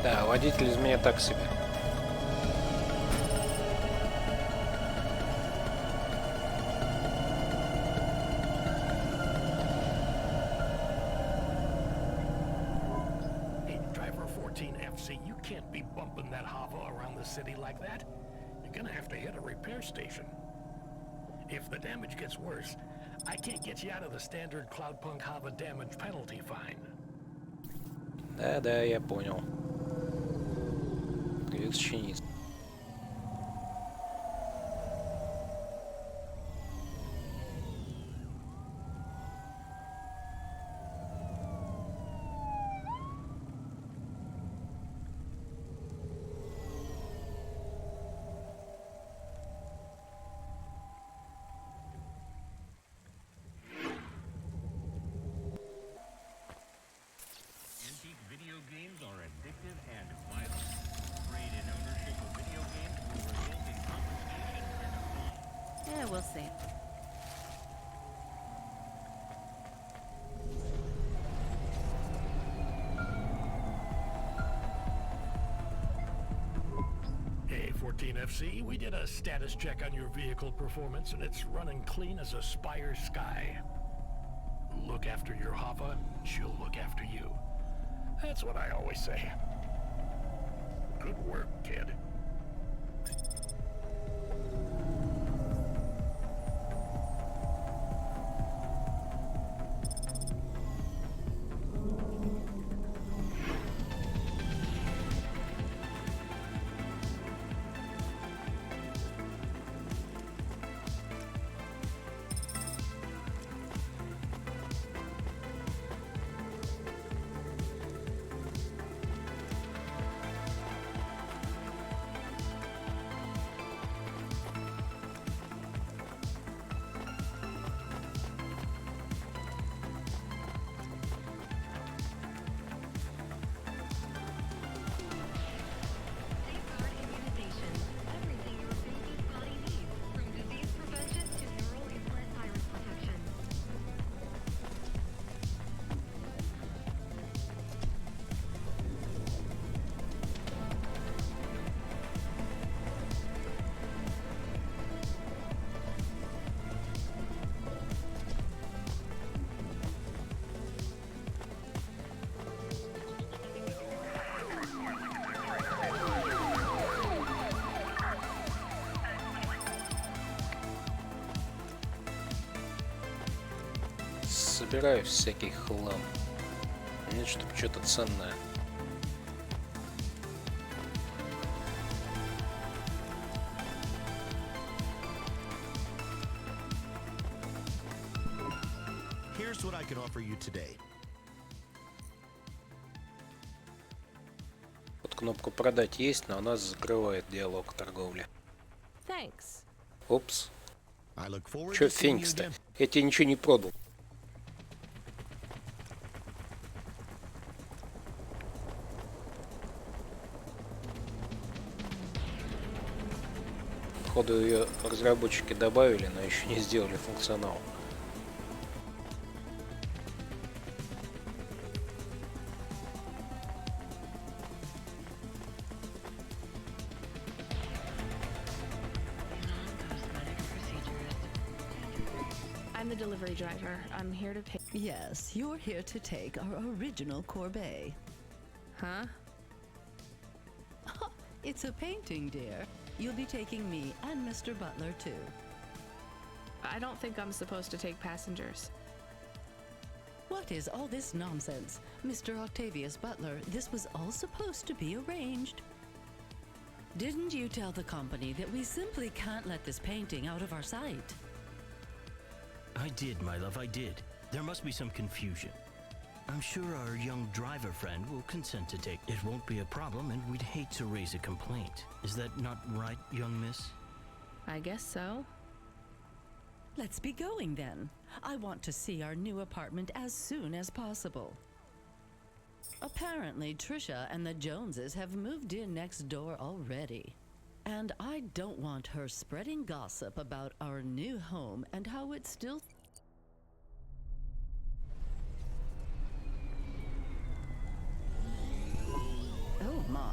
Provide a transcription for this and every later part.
Да, водитель из меня так себе. Hey, driver 14FC, you can't be bumping that Hava around the city like that. You're gonna have to hit a repair station. If the damage gets worse, I can't get you out of the standard Cloudpunk Hava damage penalty fine. Да, я понял. Двигатель чинится. Antique video games are addictive and violent. Trade-in ownership of video games will result in confiscation and a fine. Yeah, we'll see. Hey, 14FC, we did a status check on your vehicle performance and it's running clean as a Spire sky. Look after your Hava, she'll look after you. That's what I always say. Good work, kid. Safeguard immunization. Everything your baby's body needs, from disease prevention to neural implant iris protection. Собираю всякий хлам. Нет, чтобы что-то ценное. Here's what I can offer you today. Вот кнопку продать есть, но она закрывает диалог торговли. Thanks. Упс. I look forward Чё to seeing you феникс-то? again. Я тебе ничего не продал. Походу ее разработчики добавили, но еще не сделали функционал. I'm the delivery driver. I'm here to pay. Yes, you're here to take our original Courbet. Huh? It's a painting, dear. You'll be taking me and Mr. Butler, too. I don't think I'm supposed to take passengers. What is all this nonsense? Mr. Octavius Butler, this was all supposed to be arranged. Didn't you tell the company that we simply can't let this painting out of our sight? I did, my love, I did. There must be some confusion. I'm sure our young driver friend will consent to take. It won't be a problem, and we'd hate to raise a complaint. Is that not right, young miss? I guess so. Let's be going then. I want to see our new apartment as soon as possible. Apparently, Trisha and the Joneses have moved in next door already. And I don't want her spreading gossip about our new home and how it's still... Oh my.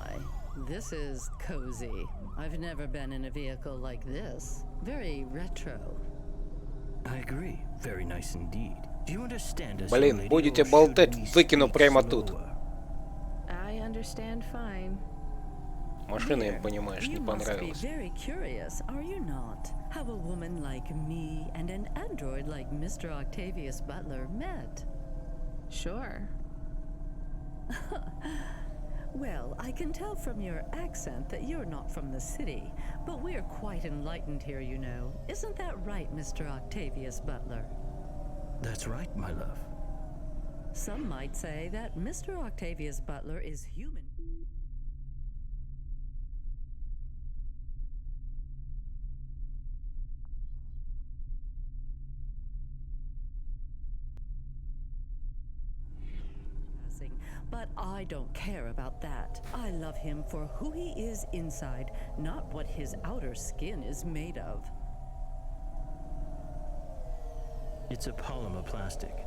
this is cozy. I've never been in a vehicle like this. Very retro. I agree. Very nice indeed. Do you understand us? Блин, будете болтать, выкину прямо тут. I understand fine. Машина, я понимаешь, не You must be понравилась. very curious, are you not? How a woman like me and an android like Mr. Octavius Butler met. Sure. Well, I can tell from your accent that you're not from the city, but we're quite enlightened here, you know. Isn't that right, Mr. Octavius Butler? That's right, my love. Some might say that Mr. Octavius Butler is human. But I don't care about that. I love him for who he is inside, not what his outer skin is made of. It's a polymer plastic.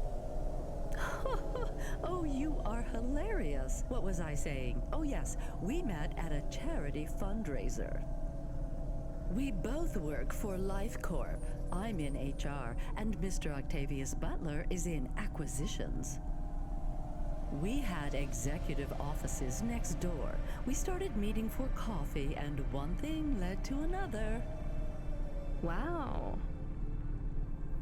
Oh, you are hilarious. What was I saying? Oh, yes, we met at a charity fundraiser. We both work for Life Corp. I'm in HR, and Mr. Octavius Butler is in acquisitions. We had executive offices next door. We started meeting for coffee, and one thing led to another. Wow.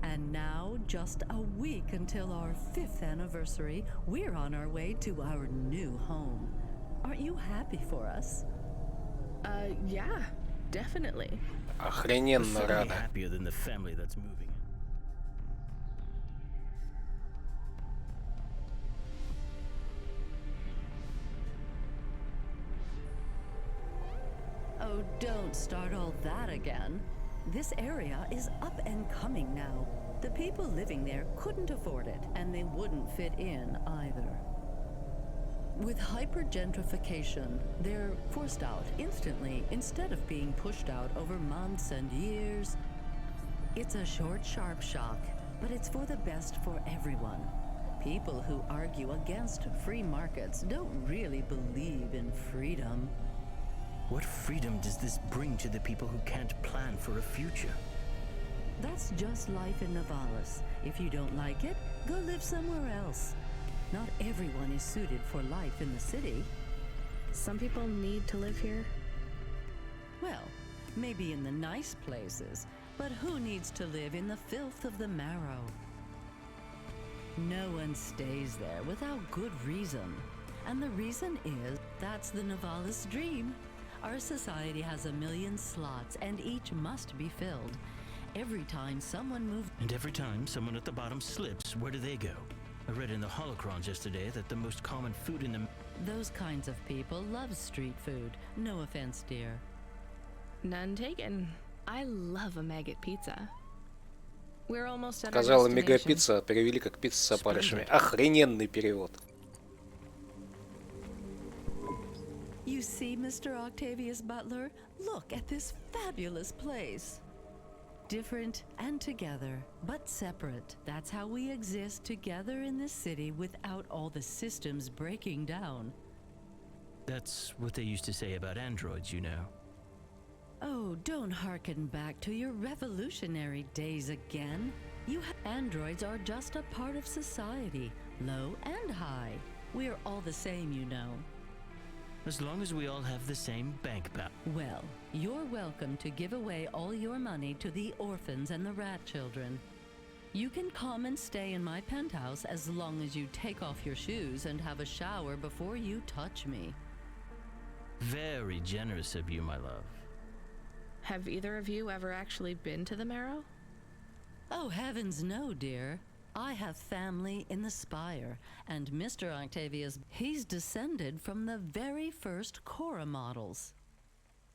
And now, just a week until our 5th anniversary, we're on our way to our new home. Aren't you happy for us? Yeah, definitely. We're Охрененно certainly рада. happier than the family that's moving. Oh, don't start all that again. This area is up and coming now. The people living there couldn't afford it, and they wouldn't fit in either. With hypergentrification, they're forced out instantly instead of being pushed out over months and years. It's a short, sharp shock, but it's for the best for everyone. People who argue against free markets don't really believe in freedom. What freedom does this bring to the people who can't plan for a future? That's just life in Navalis. If you don't like it, go live somewhere else. Not everyone is suited for life in the city. Some people need to live here. Well, maybe in the nice places, but who needs to live in the filth of the marrow? No one stays there without good reason. And the reason is, that's the Navalis dream. Our society has 1 million slots, and each must be filled. Every time someone moves... And every time someone at the bottom slips, where do they go? I read in the holocrons yesterday that the most common food in the... Those kinds of people love street food. No offense, dear. None taken. I love a maggot pizza. We're almost at our Сказала destination. мегапицца, перевели как пицца с опарышами. Охрененный перевод. You see, Mr. Octavius Butler? Look at this fabulous place. Different and together, but separate. That's how we exist together in this city without all the systems breaking down. That's what they used to say about androids, you know. Oh, don't hearken back to your revolutionary days again. Androids are just a part of society, low and high. We're all the same, you know. As long as we all have the same bank balance. Well, you're welcome to give away all your money to the orphans and the rat children. You can come and stay in my penthouse as long as you take off your shoes and have a shower before you touch me. Very generous of you, my love. Have either of you ever actually been to the Marrow? Oh, heavens no, dear. I have family in the Spire, and Mr. Octavius, he's descended from the very first Cora models.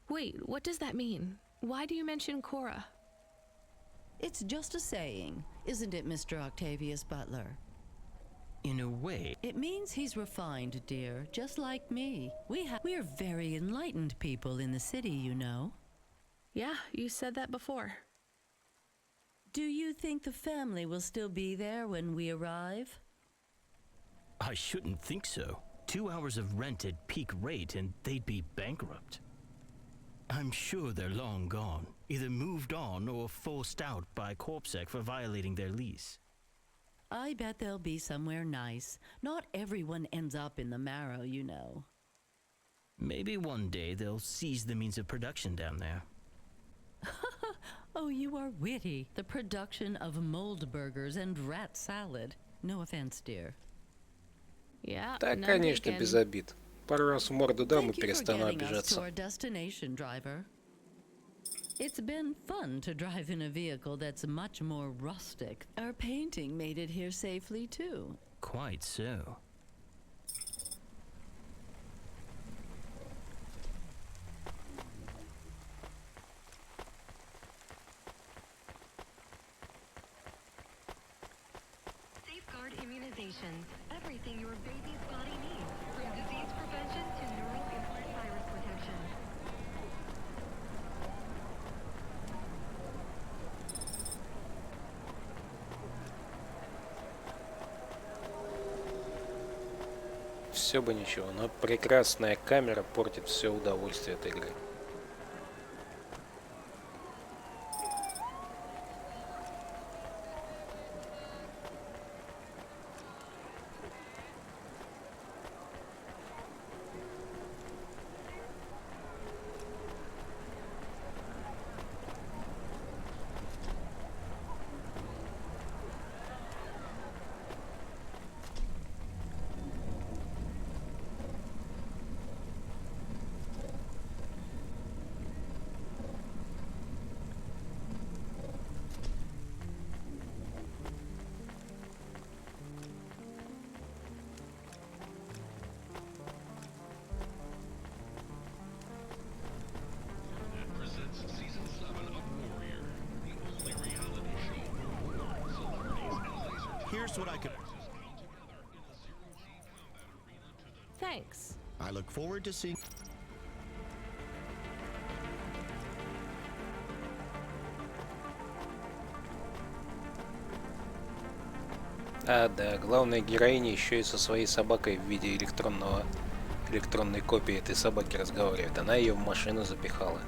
Wait, what does that mean? Why do you mention Cora? It's just a saying, isn't it, Mr. Octavius Butler? In a way. It means he's refined, dear, just like me. We're very enlightened people in the city, you know. Yeah, you said that before. Do you think the family will still be there when we arrive? I shouldn't think so. 2 hours of rent at peak rate and they'd be bankrupt. I'm sure they're long gone, either moved on or forced out by CorpSec for violating their lease. I bet they'll be somewhere nice. Not everyone ends up in the marrow, you know. Maybe one day they'll seize the means of production down there. Oh, you are witty. The production of mold burgers and rat salad. No offense, dear. Yeah, Да, none конечно, taken. без обид. Пару раз в морду дам и Thank you for перестану getting us to обижаться. our destination, driver. It's been fun to drive in a vehicle that's much more rustic. Our painting made it here safely, too. Quite so. Safeguard immunizations. Everything your baby's body needs. From disease prevention to neural implant virus protection. Все бы ничего, но прекрасная камера портит все удовольствие от игры. Presents Season 7 of Warrior, the only reality show where war, celebrities, and laser Here's what I could. come together in a zero-G combat arena to the Thanks. I look forward to seeing. А, да, главная героиня еще и со своей собакой в виде электронной копии этой собаки разговаривает. Она ее в машину запихала.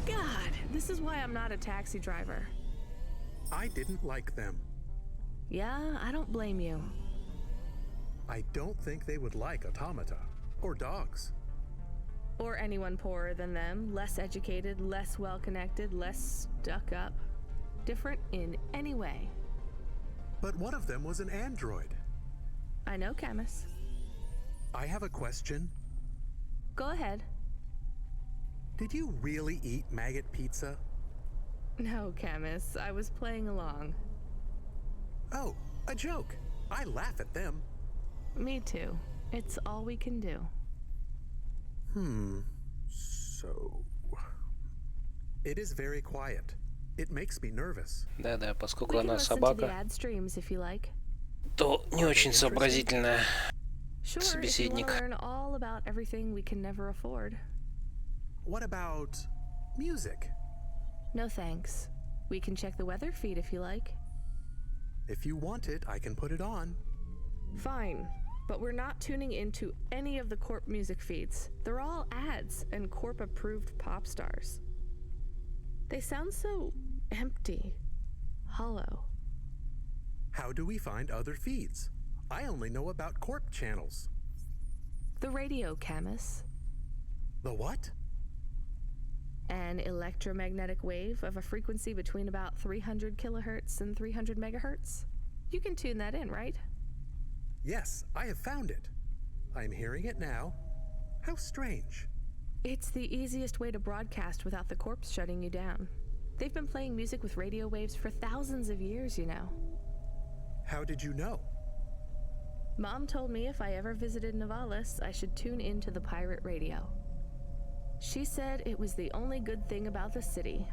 God, this is why I'm not a taxi driver. I didn't like them. Yeah, I don't blame you. I don't think they would like automata or dogs. Or anyone poorer than them, less educated, less well connected, less stuck up. Different in any way. But one of them was an android. I know, Camus. I have a question. Go ahead. Did you really eat maggot pizza? No, Camus, I was playing along. Oh, a joke. I laugh at them. Me too. It's all we can do. So... It is very quiet. It makes me nervous. Да-да, поскольку We can она listen to the собака, ad streams if you like. то не очень сообразительная. Sure, if you want Собеседник. to learn all about everything we can never afford. What about music? No thanks. We can check the weather feed if you like. If you want it, I can put it on. Fine, but we're not tuning into any of the Corp music feeds. They're all ads and Corp-approved pop stars. They sound so empty, hollow. How do we find other feeds? I only know about Corp channels. The radio, Camus. The what? An electromagnetic wave of a frequency between about 300 kilohertz and 300 megahertz. You can tune that in, right? Yes, I have found it. I'm hearing it now. How strange. It's the easiest way to broadcast without the corpse shutting you down. They've been playing music with radio waves for thousands of years, you know. How did you know? Mom told me if I ever visited Novalis, I should tune into the pirate radio. She said it was the only good thing about the city.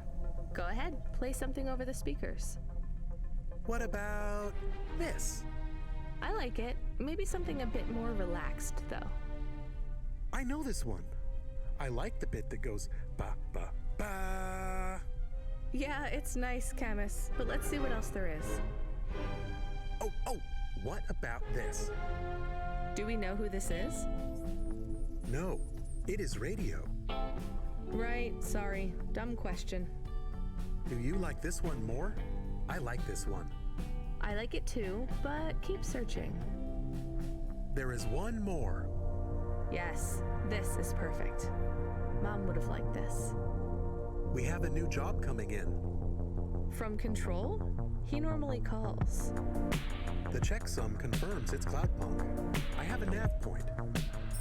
Go ahead, play something over the speakers. What about this? I like it. Maybe something a bit more relaxed, though. I know this one. I like the bit that goes ba ba ba. Yeah, it's nice, Camus, but let's see what else there is. Oh, what about this? Do we know who this is? No, it is radio. Right, sorry. Dumb question. Do you like this one more? I like this one. I like it too, but keep searching. There is one more. Yes, this is perfect. Mom would have liked this. We have a new job coming in. From Control? He normally calls. The checksum confirms it's Cloudpunk. I have a nav point.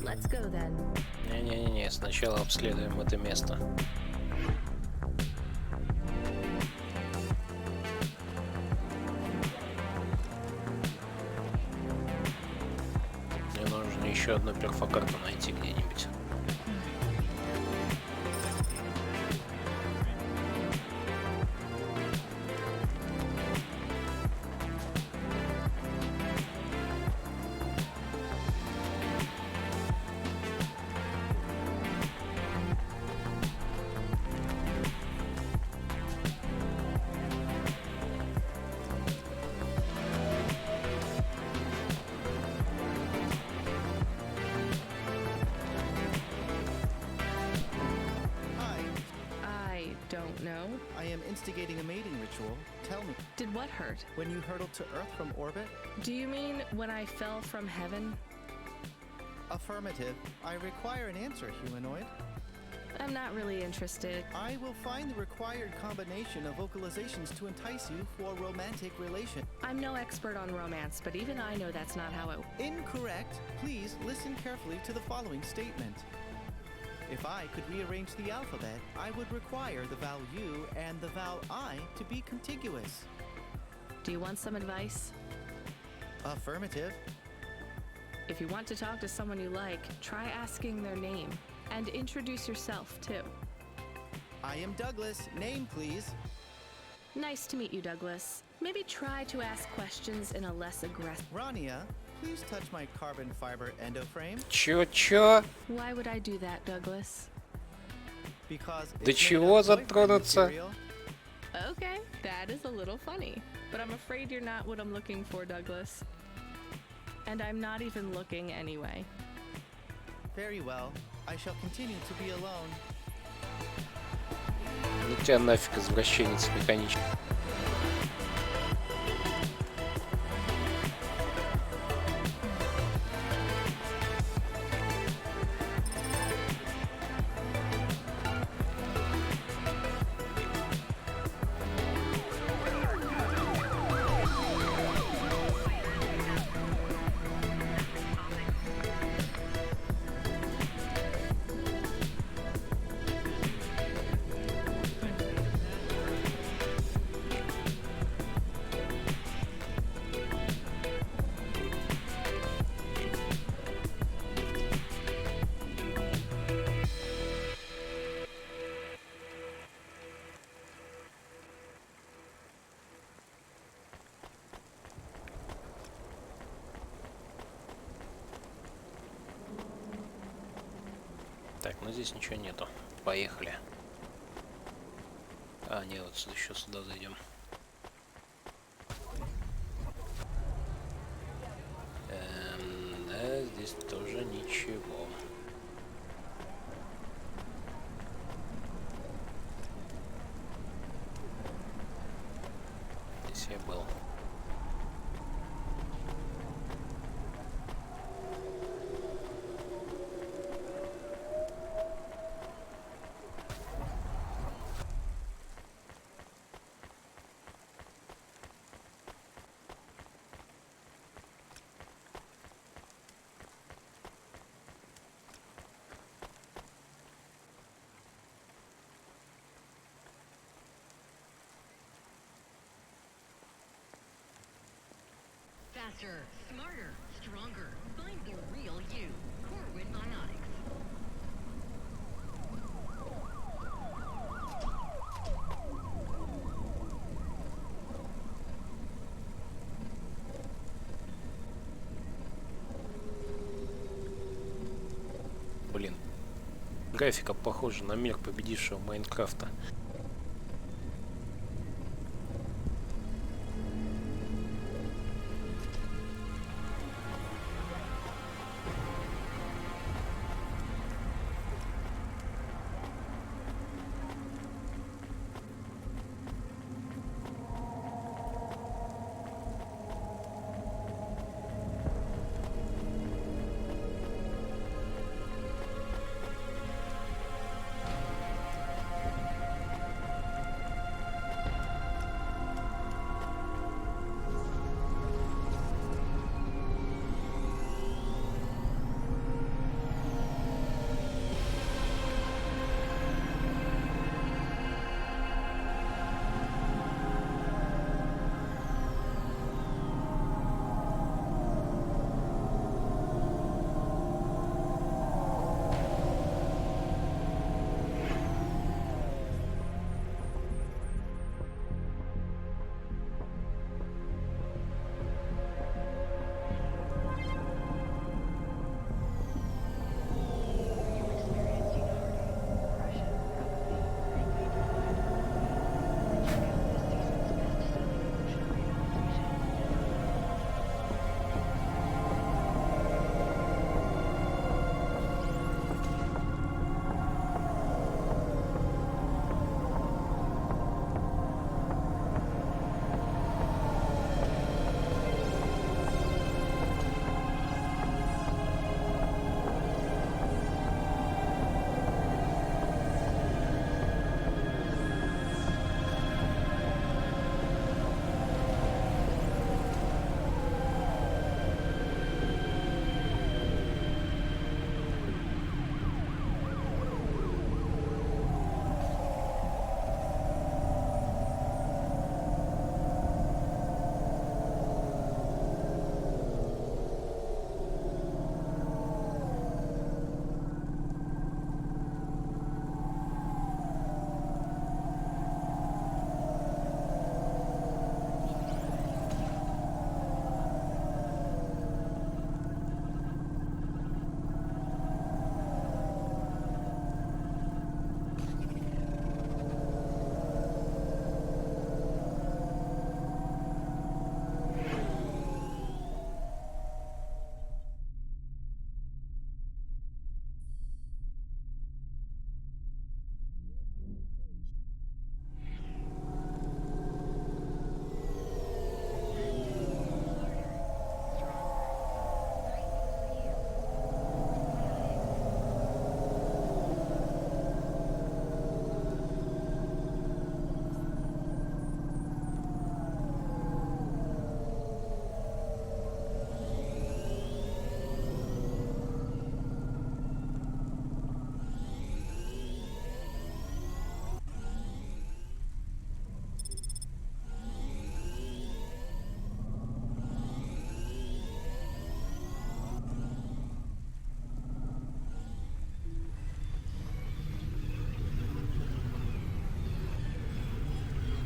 Let's go then. Не-не-не, сначала обследуем это место. Мне нужно еще одну перфокарту найти где-нибудь. I am instigating a mating ritual. Tell me, Did what hurt? when you hurtled to Earth from orbit? Do you mean when I fell from heaven? Affirmative. I require an answer, humanoid. I'm not really interested. I will find the required combination of vocalizations to entice you for a romantic relation. I'm no expert on romance, but even I know that's not how it... Incorrect. Please listen carefully to the following statement. If I could rearrange the alphabet, I would require the vowel U and the vowel I to be contiguous. Do you want some advice? Affirmative. If you want to talk to someone you like, try asking their name. And introduce yourself, too. I am Douglas. Name, please. Nice to meet you, Douglas. Maybe try to ask questions in a less aggressive... Rania, please touch my carbon fiber endoframe. Чё? Why would I do that, Douglas? Because Да it's made чего of boyfriend затронуться? material. Okay, that is a little funny. But I'm afraid you're not what I'm looking for, Douglas. And I'm not even looking anyway. Very well. I shall continue to be alone. Ну тебя нафиг, извращенец механический. но здесь ничего нету. Поехали. А, нет, вот сюда, еще сюда зайдем. Да, здесь тоже ничего. Здесь я был. Faster, smarter, stronger. Find the real you. Corwin Biotics. Блин. Графика похожа на мир победившего Майнкрафта.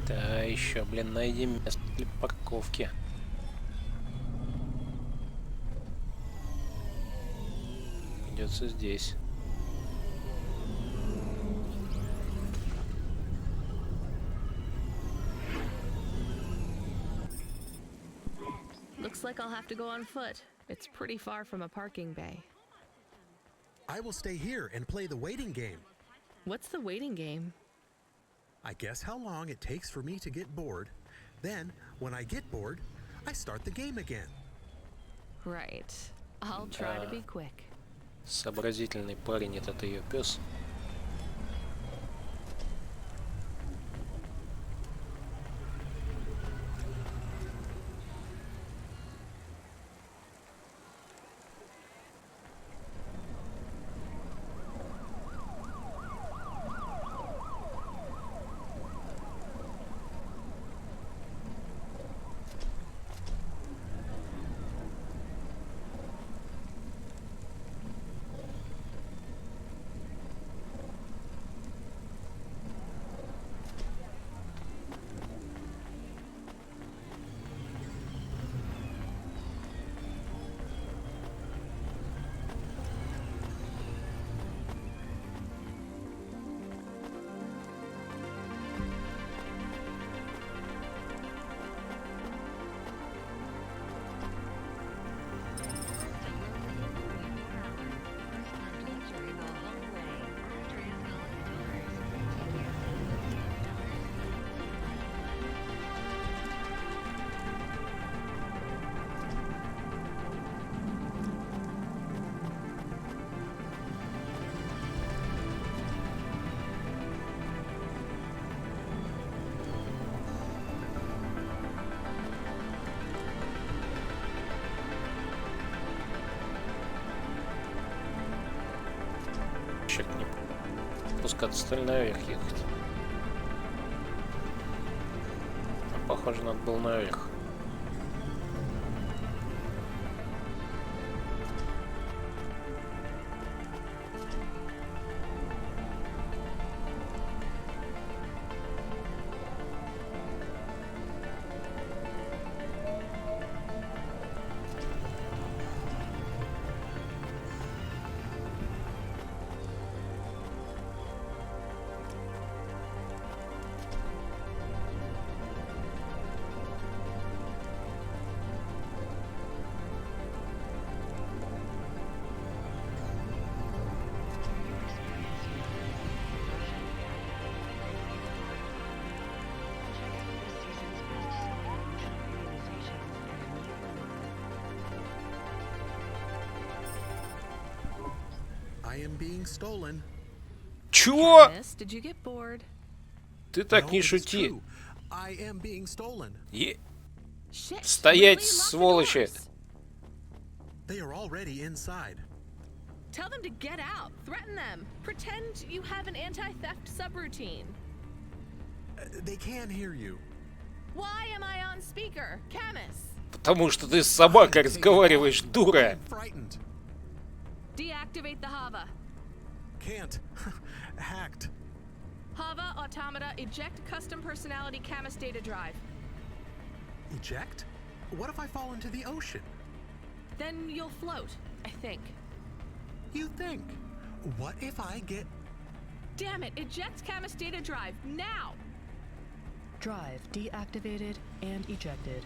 Да, еще, блин, найди место для парковки. Придется здесь. like I'll have to go on foot. It's pretty far from a parking bay. I will stay here and play the waiting game. What's the waiting game? I guess how long it takes for me to get bored. Then, when I get bored, I start the game again. Right. I'll try to be quick. Сообразительный парень этот ее пес. Не пускаться, стали наверх ехать. А похоже, надо было наверх. I am being stolen. Чего? Miss, did you get bored? Ты так No, не it is шути. true. I am being stolen. Shit, Стоять, really? Lock the сволочи! doors. They are already inside. Tell them to get out. Threaten them. Pretend you have an anti-theft subroutine. They can hear you. Why am I on speaker? Camus! Потому что ты с собакой разговариваешь, дура! I'm frightened. Deactivate the Hava. Can't. Hacked. Hava Automata eject custom personality Camus data drive. Eject? What if I fall into the ocean? Then you'll float, I think. You think? What if I get... Damn it, eject Camus data drive, now! Drive deactivated and ejected.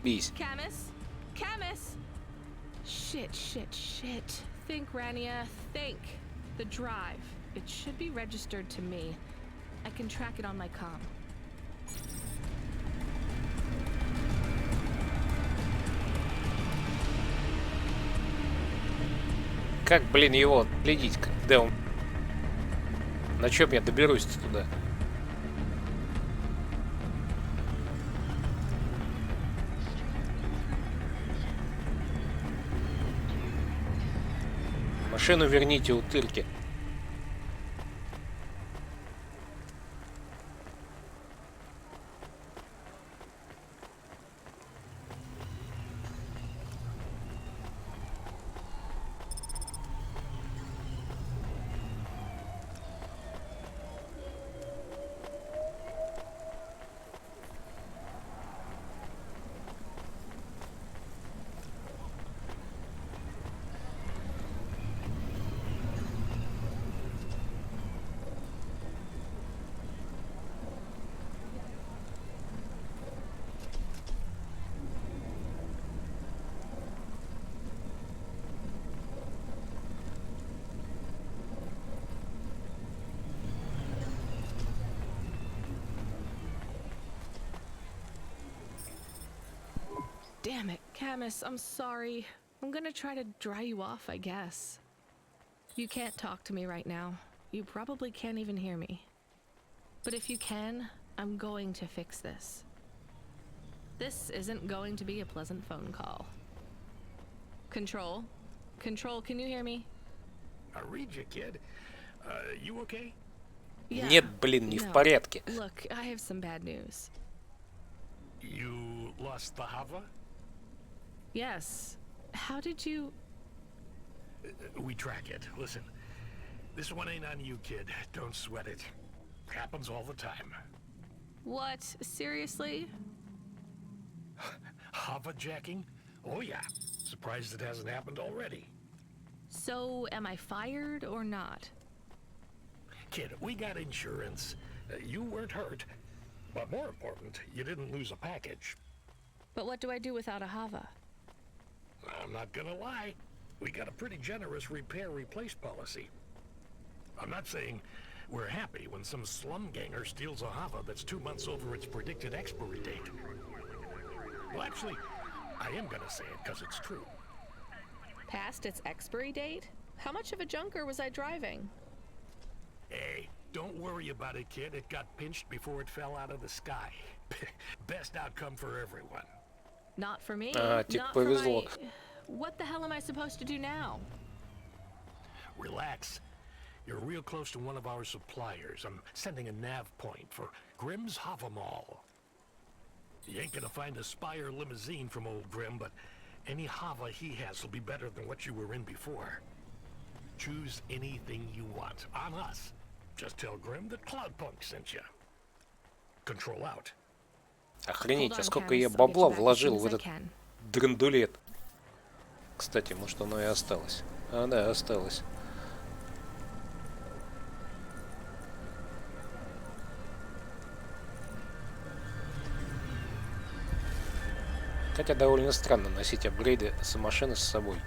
Бись. Camus? Camus? Shit. Think, Rania, think. The drive. It should be registered to me. I can track it on my comm. Как, блин, его отследить, когда он... На чем я доберусь-то туда? Машину верните, утырки. Damn it, Camus, I'm sorry. I'm gonna try to dry you off, I guess. You can't talk to me right now. You probably can't even hear me. But if you can, I'm going to fix this. This isn't going to be a pleasant phone call. Control? Control, can you hear me? I read you, kid. You okay? Yeah. Нет, блин, не в порядке. Look, I have some bad news. You lost the Hava? Yes. How did you... We track it. Listen, this one ain't on you, kid. Don't sweat it. Happens all the time. What? Seriously? Hava jacking? Oh yeah. Surprised it hasn't happened already. So, am I fired or not? Kid, we got insurance. You weren't hurt. But more important, you didn't lose a package. But what do I do without a Hava? I'm not gonna lie. We got a pretty generous repair-replace policy. I'm not saying we're happy when some slum ganger steals a Hava that's 2 months over its predicted expiry date. Well, actually, I am gonna say it because it's true. Past its expiry date? How much of a junker was I driving? Hey, don't worry about it, kid. It got pinched before it fell out of the sky. Best outcome for everyone. Not for me. Типа Not for повезло. my... What the hell am I supposed to do now? Relax. You're real close to one of our suppliers. I'm sending a nav point for Grimm's Hava Mall. You ain't gonna find a Spire limousine from old Grimm, but any Hava he has will be better than what you were in before. Choose anything you want, on us. Just tell Grimm that Cloudpunk sent you. Control out. Охренеть, Hold а on, сколько Camus, я I'll get бабла you back as вложил soon в as I этот can. драндулет. Кстати, может оно и осталось. А, да, осталось. Хотя довольно странно носить апгрейды с машины с собой.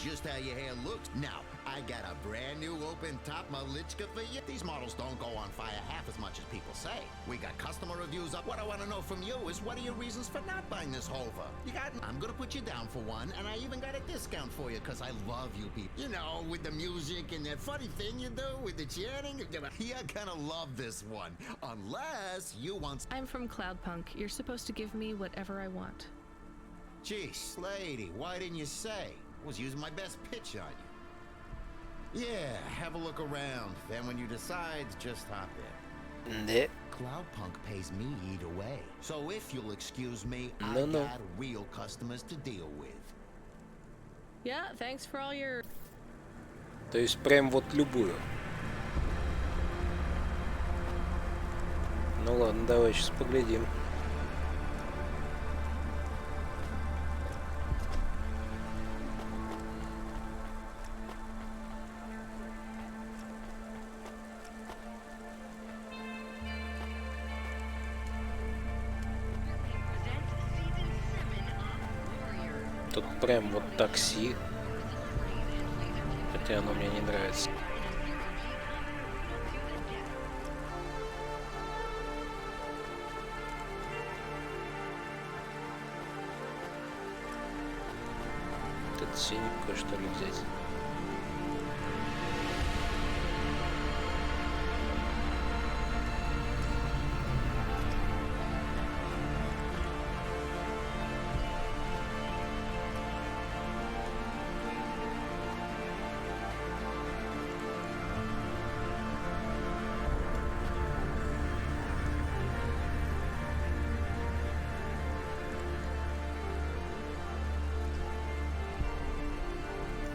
Just how your hair looks. Now, I got a brand new open-top Malichka for you. These models don't go on fire half as much as people say. We got customer reviews up. What I want to know from you is what are your reasons for not buying this Hova? You got... I'm gonna put you down for one, and I even got a discount for you because I love you people. You know, with the music and that funny thing you do with the chanting. You're gonna love this one. Unless you want... I'm from Cloudpunk. You're supposed to give me whatever I want. Geez, lady, why didn't you say? I was using my best pitch on you. Yeah, have a look around. Then when you decide, just hop in. Да. Cloudpunk pays me either way. So if you'll excuse me, I No. got real customers to deal with. Yeah, thanks for all your... То есть прям вот любую. Ну ладно, давай сейчас поглядим. Тут прям вот такси. Хотя оно мне не нравится. Тут синенькое что ли взять?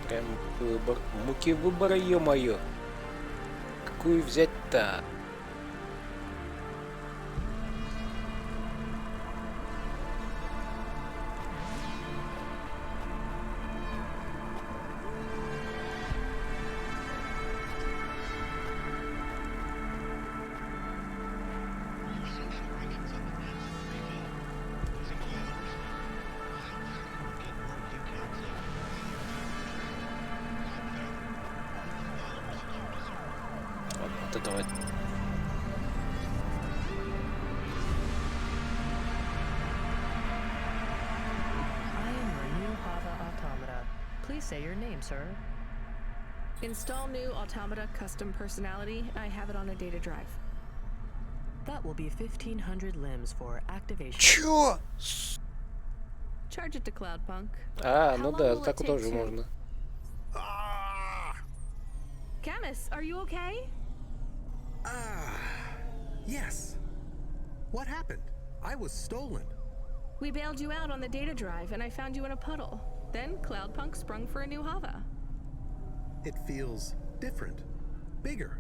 Прям выбор. Муки выбора, ё-моё. Какую взять-то? от этого. I am your new Hava automata. Please say your name, sir. Install new automata custom personality. I have it on a data drive. That will be 1,500 limbs for activation. Чё? Charge it to Cloudpunk. А, How ну long да, will it так take тоже to- можно. Camus, are you okay? Yes. What happened? I was stolen. We bailed you out on the data drive, and I found you in a puddle. Then Cloudpunk sprung for a new Hava. It feels different, bigger.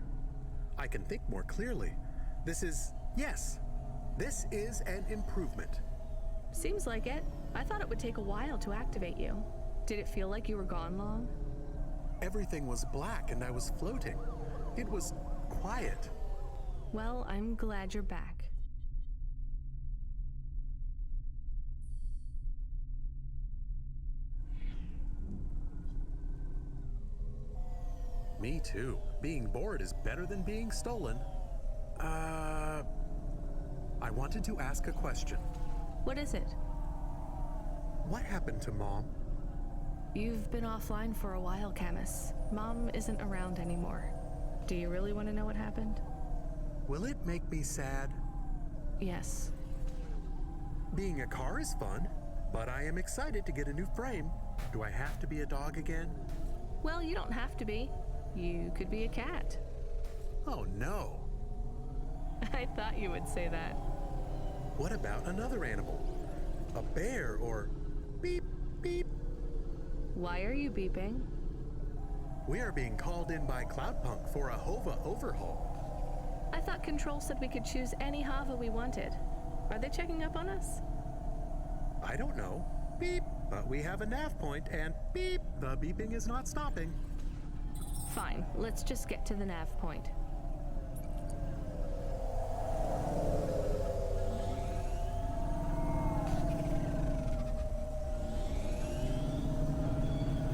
I can think more clearly. This is an improvement. Seems like it. I thought it would take a while to activate you. Did it feel like you were gone long? Everything was black and I was floating. It was quiet. Well, I'm glad you're back. Me too. Being bored is better than being stolen. I wanted to ask a question. What is it? What happened to Mom? You've been offline for a while, Camus. Mom isn't around anymore. Do you really want to know what happened? Will it make me sad? Yes. Being a car is fun, but I am excited to get a new frame. Do I have to be a dog again? Well, you don't have to be. You could be a cat. Oh no. I thought you would say that. What about another animal? A bear or beep, beep? Why are you beeping? We are being called in by Cloudpunk for a Hova overhaul. I thought Control said we could choose any Hava we wanted. Are they checking up on us? I don't know. Beep, but we have a nav point and beep, the beeping is not stopping. Fine, let's just get to the nav point.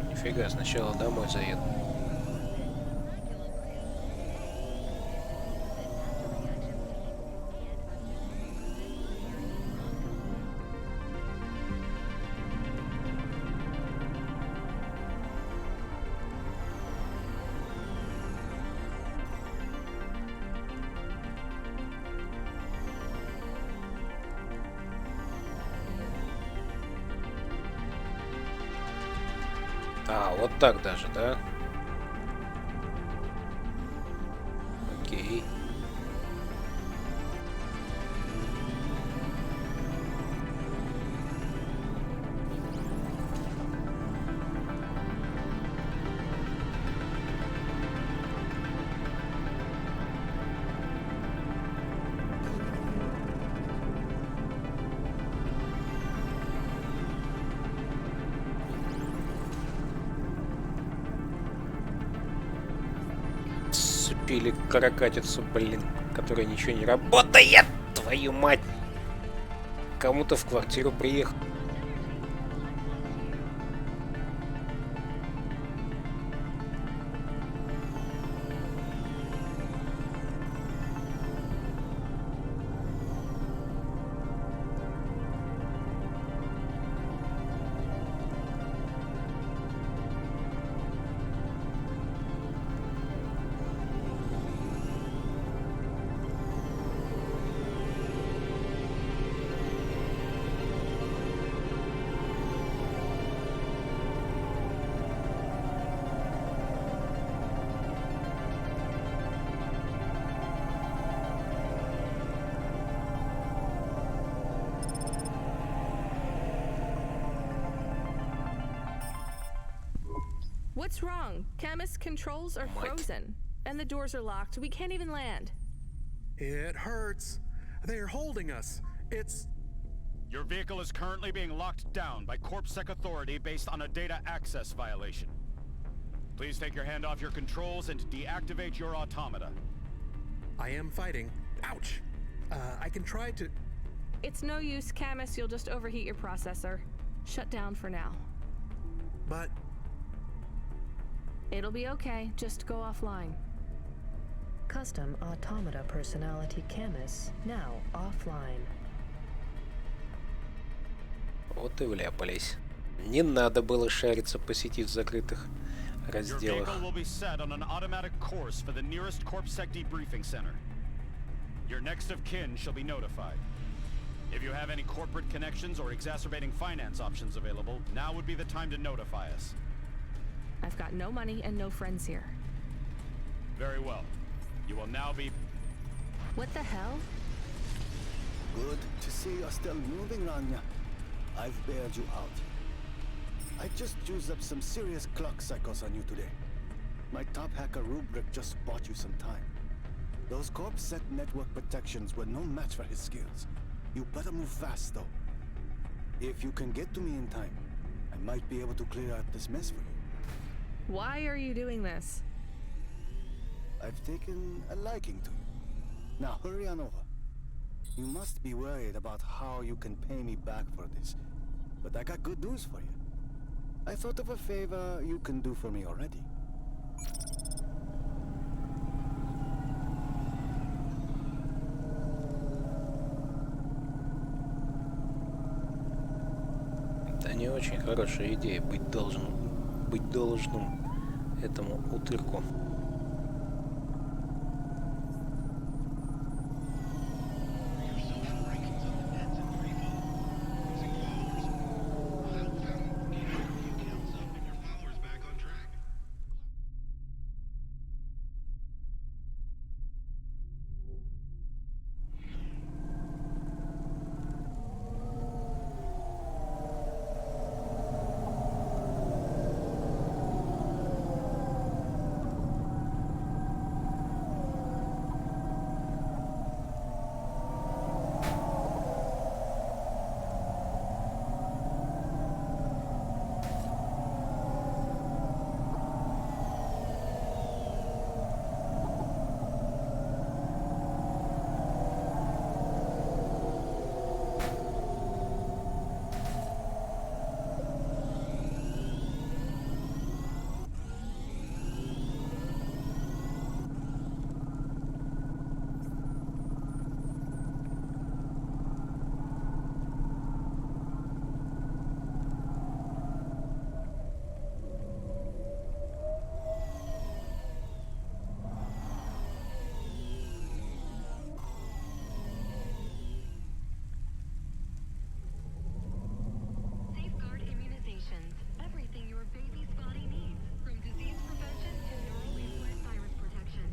Нифига, сначала домой заеду. А, вот так даже, да? Окей. Или каракатицу, блин, которая ничего не работает, твою мать! Кому-то в квартиру приехал. What's wrong? Camus, controls are Mike. frozen. And the doors are locked. We can't even land. It hurts. They're holding us. It's... Your vehicle is currently being locked down by CorpSec authority based on a data access violation. Please take your hand off your controls and deactivate your automata. I am fighting. Ouch. I can try to... It's no use, Camus. You'll just overheat your processor. Shut down for now. But... It'll be okay. Just go offline. Custom automata personality Camus now offline. Вот и вляпались. Не надо было шариться по сети в закрытых Your разделах. vehicle will be set on an automatic course for the nearest CorpSec debriefing center. Your next of kin shall be notified. If you have any corporate connections or exacerbating finance options available, now would be the time to notify us. I've got no money and no friends here. Very well. You will now be... What the hell? Good to see you're still moving, Rania. I've bailed you out. I just used up some serious clock cycles on you today. My top hacker Rubric just bought you some time. Those CorpSec network protections were no match for his skills. You better move fast, though. If you can get to me in time, I might be able to clear out this mess for you. Why are you doing this? I've taken a liking to you. Now hurry on over. You must be worried about how you can pay me back for this, but I got good news for you. I thought of a favor you can do for me already. Это не очень хорошая идея быть должным этому утырку. Safeguard immunizations. Everything your baby's body needs, from disease prevention to neural implant virus protection.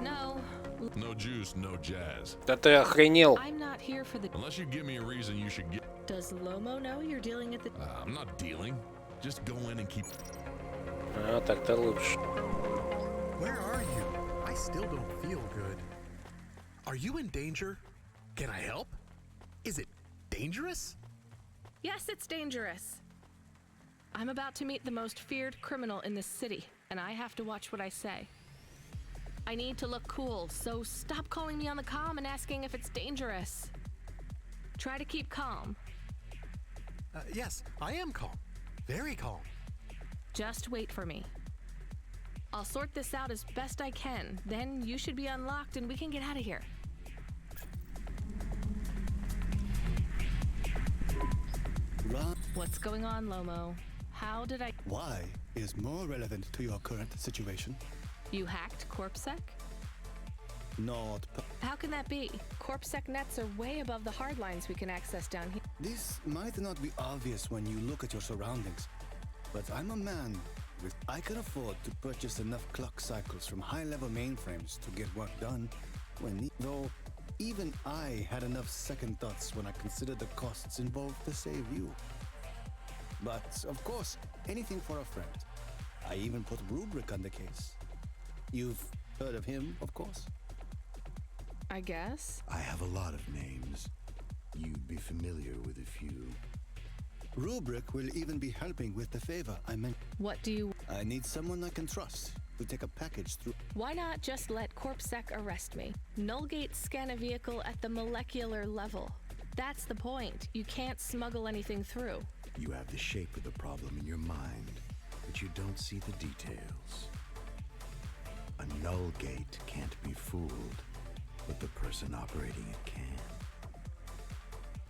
No, No juice, no jazz. Да ты охренел! I'm not here for the... Unless you give me a reason you should get... Does Lomo know you're dealing at the... I'm not dealing. Just go in and keep... А, так-то лучше. Where are you? I still don't feel good. Are you in danger? Can I help? Is it dangerous? Yes, it's dangerous. I'm about to meet the most feared criminal in this city, and I have to watch what I say. I need to look cool, so stop calling me on the comm and asking if it's dangerous. Try to keep calm. Yes, I am calm. Very calm. Just wait for me. I'll sort this out as best I can, then you should be unlocked and we can get out of here. Run. What's going on, Lomo? How did I... Why is more relevant to your current situation. You hacked CorpSec? not. How can that be? CorpSec nets are way above the hard lines we can access down here. This might not be obvious when you look at your surroundings, but I'm a man with. I can afford to purchase enough clock cycles from high-level mainframes to get work done though even I had enough second thoughts when I considered the costs involved to save you. But, of course, anything for a friend. I even put Rubric on the case. You've heard of him, of course? I guess. I have a lot of names. You'd be familiar with a few. Rubric will even be helping with the favor I meant. What do you... I need someone I can trust to take a package through. Why not just let CorpSec arrest me? Nullgate scan a vehicle at the molecular level. That's the point. You can't smuggle anything through. You have the shape of the problem in your mind, but you don't see the details. A null gate can't be fooled, but the person operating it can.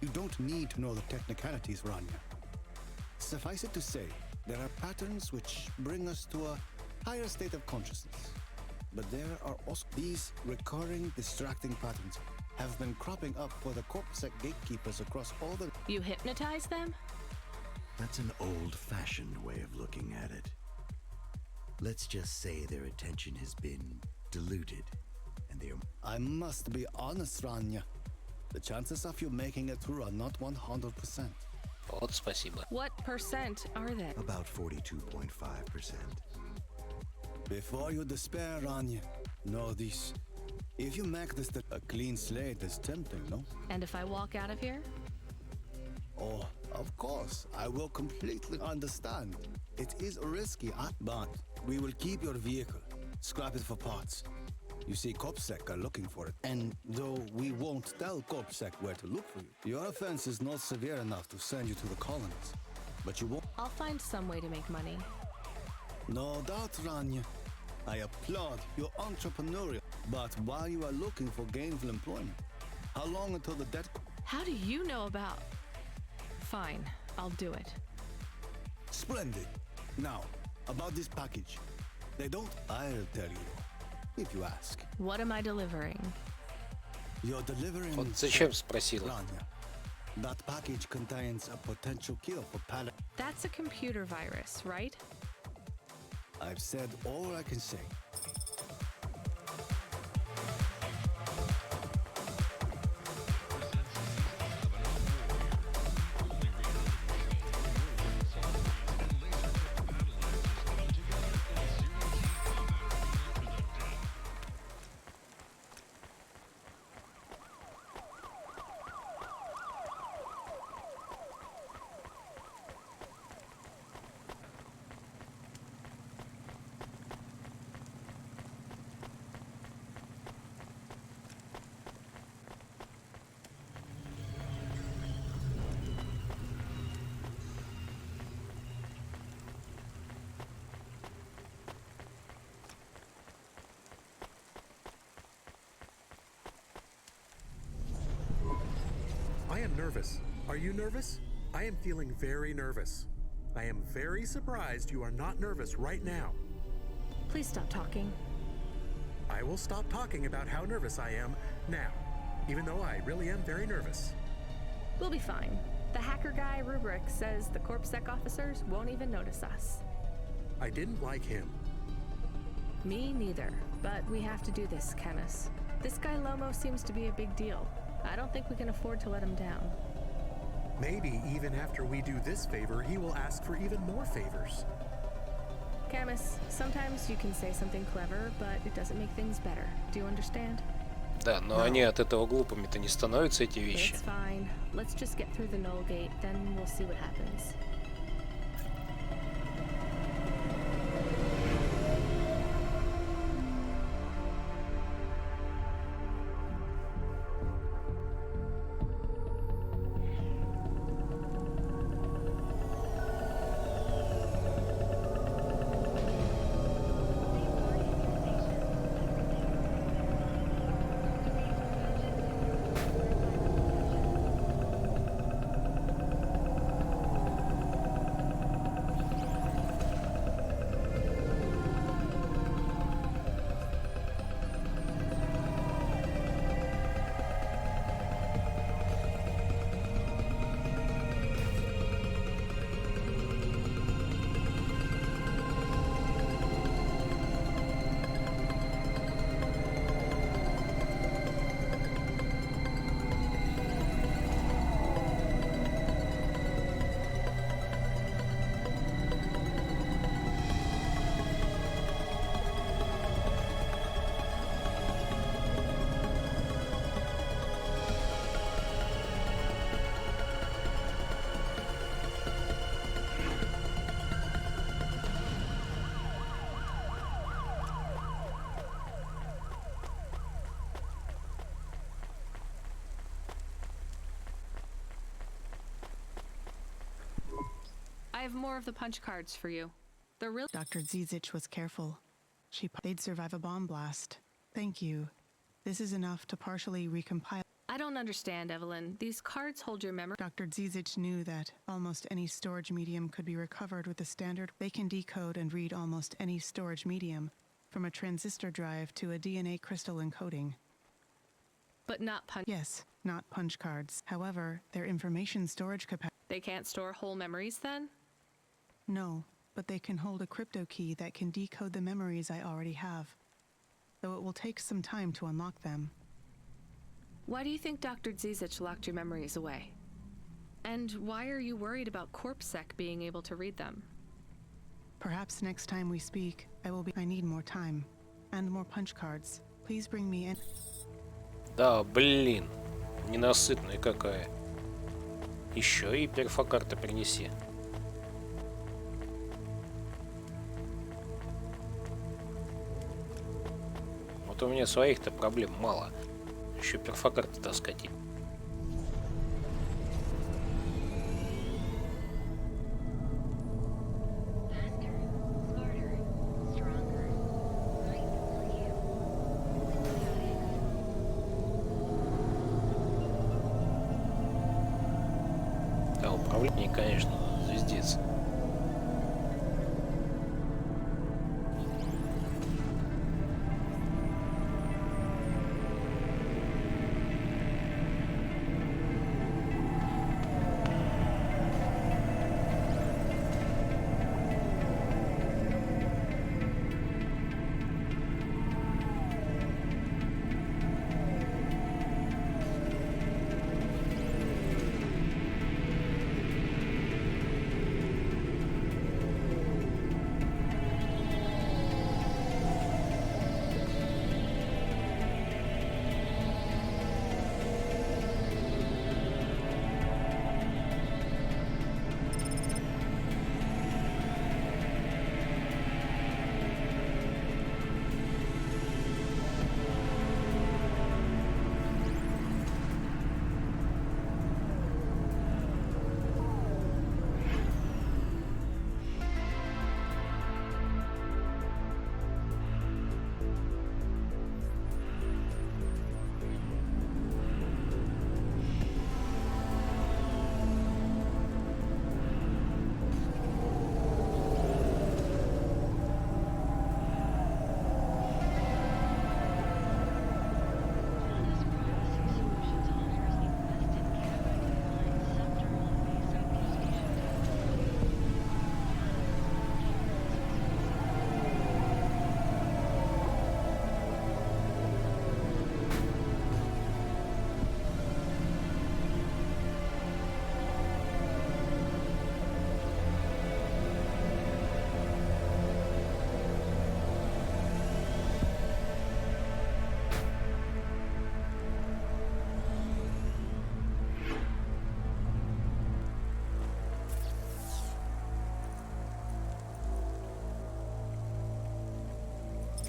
You don't need to know the technicalities, Rania. Suffice it to say, there are patterns which bring us to a higher state of consciousness. But there are also these recurring, distracting patterns have been cropping up for the CorpSec gatekeepers across all the... You hypnotize them? That's an old-fashioned way of looking at it. Let's just say their attention has been diluted, and they're... I must be honest, Rania. The chances of you making it through are not 100%. Вот, спасибо. What percent are they? About 42.5%. Before you despair, Rania, know this. If you make this a clean slate is tempting, no? And if I walk out of here? Oh, of course. I will completely understand. It is risky, but we will keep your vehicle. Scrap it for parts. You see, CorpSec are looking for it. And though we won't tell CorpSec where to look for you, your offense is not severe enough to send you to the colonies. But you won't... I'll find some way to make money. No doubt, Rania. I applaud your entrepreneurial. But while you are looking for gainful employment, how long until the debt... How do you know about... Fine, I'll do it. Splendid. Now, about this package. They don't... I'll tell you, if you ask. What am I delivering? You're delivering... Вот зачем спросила? Rania, that package contains a potential cure for pallet... That's a computer virus, right? I've said all I can say. I am nervous. Are you nervous? I am feeling very nervous. I am very surprised you are not nervous right now. Please stop talking. I will stop talking about how nervous I am now, even though I really am very nervous. We'll be fine. The hacker guy, Rubric, says the CorpSec officers won't even notice us. I didn't like him. Me neither, but we have to do this, Camus. This guy Lomo seems to be a big deal. I don't think we can afford to let him down. Maybe even after we do this favor, he will ask for even more favors. Camus, sometimes you can say something clever, but it doesn't make things better. Do you understand? Да, но они от этого глупыми-то не становятся, эти вещи. It's fine. Let's just get through the null gate, then we'll see what happens. I have more of the punch cards for you. They're real. Dr. Zizich was careful. They'd survive a bomb blast. Thank you. This is enough to partially recompile. I don't understand, Evelyn. These cards hold your memory. Dr. Zizich knew that almost any storage medium could be recovered with a standard. They can decode and read almost any storage medium, from a transistor drive to a DNA crystal encoding. But not punch. Yes, not punch cards. However, their information storage capacity. They can't store whole memories then? No, but they can hold a crypto key that can decode the memories I already have. Though it will take some time to unlock them. Why do you think Dr. Zizich locked your memories away? And why are you worried about CorpSec being able to read them? Perhaps next time we speak, I need more time. And more punch cards. Please bring me in. Да, блин. Ненасытная какая. Еще и перфокарты принеси. Вот у меня своих-то проблем мало. Еще перфокарты таскать. А управление, конечно, звездец.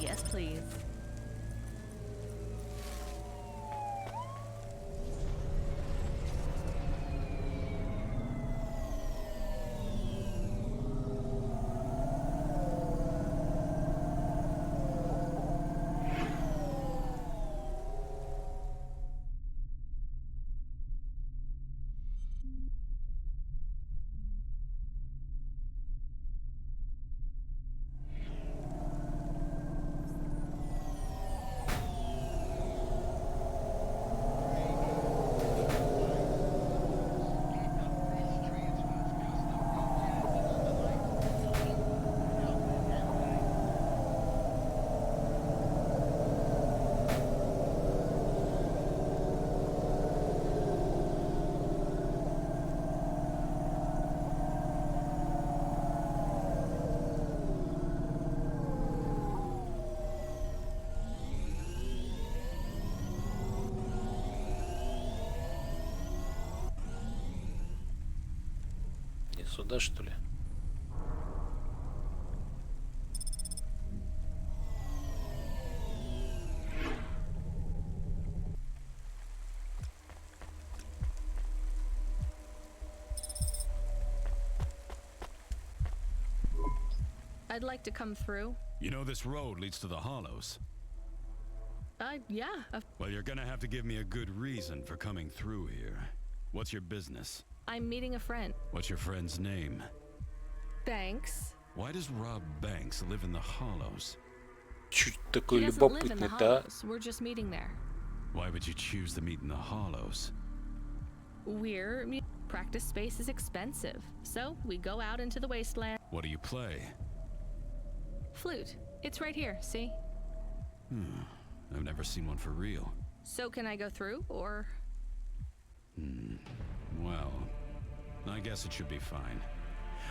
Yes, please. Сюда, что ли? I'd like to come through. You know this road leads to the Hollows. Yeah. Well, you're gonna have to give me a good reason for coming through here. What's your business? I'm meeting a friend. What's your friend's name? Banks. Why does Rob Banks live in the Hollows? Чуть He такой doesn't live in the любопытный, да? Hollows. We're just meeting there. Why would you choose to meet in the Hollows? Practice space is expensive, so we go out into the wasteland. What do you play? Flute. It's right here, see? I've never seen one for real. So can I go through, or? Well, I guess it should be fine.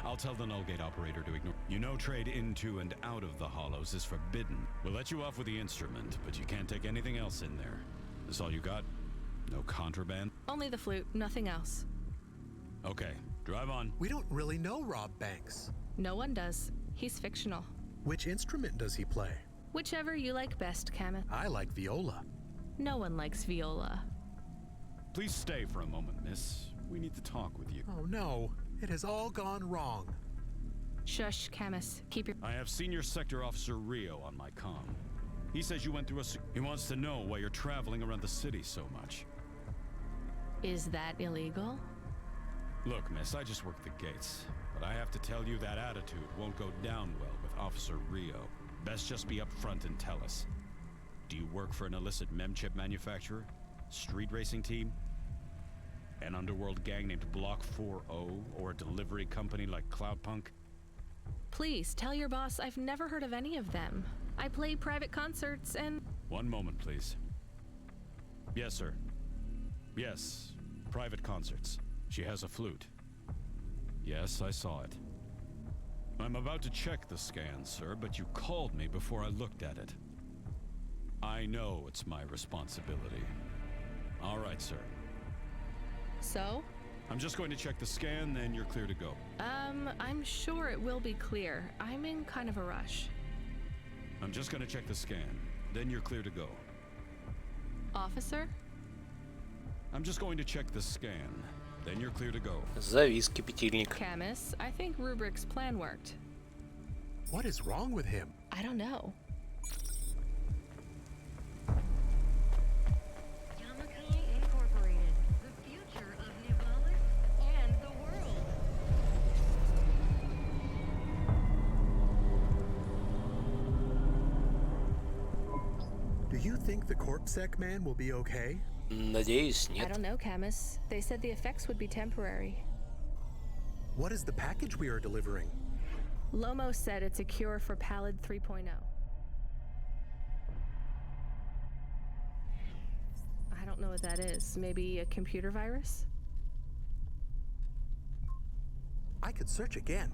I'll tell the null gate operator to ignore. You know trade into and out of the Hollows is forbidden. We'll let you off with the instrument, but you can't take anything else in there. This all you got? No contraband? Only the flute, nothing else. Okay, drive on. We don't really know Rob Banks. No one does. He's fictional. Which instrument does he play? Whichever you like best, Kameth. I like viola. No one likes viola. Please stay for a moment, miss. We need to talk with you. Oh no, it has all gone wrong. Shush, Camus. Keep your... I have Senior Sector Officer Rio on my comm. He says you went through He wants to know why you're traveling around the city so much. Is that illegal? Look, miss, I just work the gates. But I have to tell you that attitude won't go down well with Officer Rio. Best just be upfront and tell us. Do you work for an illicit memchip manufacturer? Street racing team? An underworld gang named Block 4O? Or a delivery company like Cloudpunk? Please, tell your boss I've never heard of any of them. I play private concerts and... One moment, please. Yes, sir. Yes, private concerts. She has a flute. Yes, I saw it. I'm about to check the scan, sir, but you called me before I looked at it. I know it's my responsibility. All right, sir. So? I'm just going to check the scan, then you're clear to go. I'm sure it will be clear. I'm in kind of a rush. I'm just going to check the scan, then you're clear to go. Officer? I'm just going to check the scan, then you're clear to go. Завис кипятильник. Camus, I think Rubric's plan worked. What is wrong with him? I don't know. Yamakai Incorporated, the future of Nivalis and the world. Do you think the Corpsec man will be okay? Надеюсь, I нет. don't know, Camus. They said the effects would be temporary. What is the package we are delivering? Lomo said it's a cure for Pallid 3.0. I don't know what that is. Maybe a computer virus? I could search again.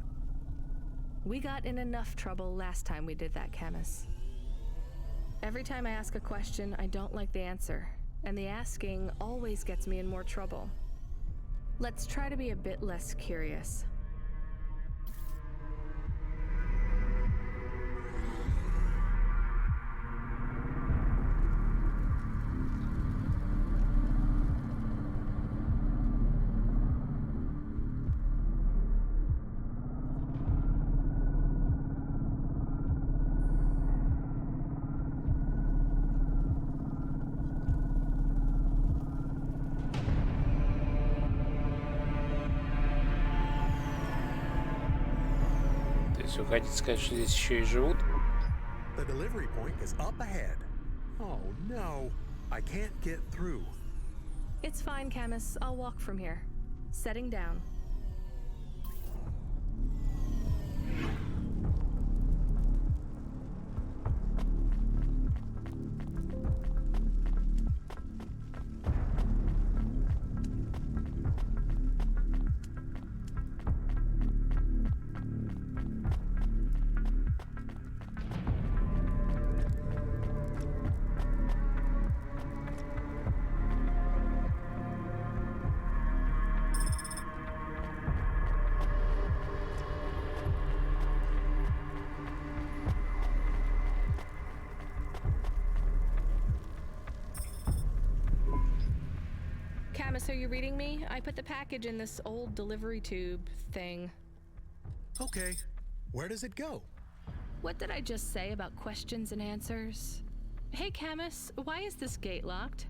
We got in enough trouble last time we did that, Camus. Every time I ask a question, I don't like the answer. And the asking always gets me in more trouble. Let's try to be a bit less curious. То есть вы хотите сказать, что здесь еще и живут? The delivery point is up ahead. Oh no, I can't get through. It's fine, Camus. I'll walk from here. Setting down. Camus, are you reading me? I put the package in this old delivery tube thing. Okay, where does it go? what did I just say about questions and answers? Hey, Camus, why is this gate locked?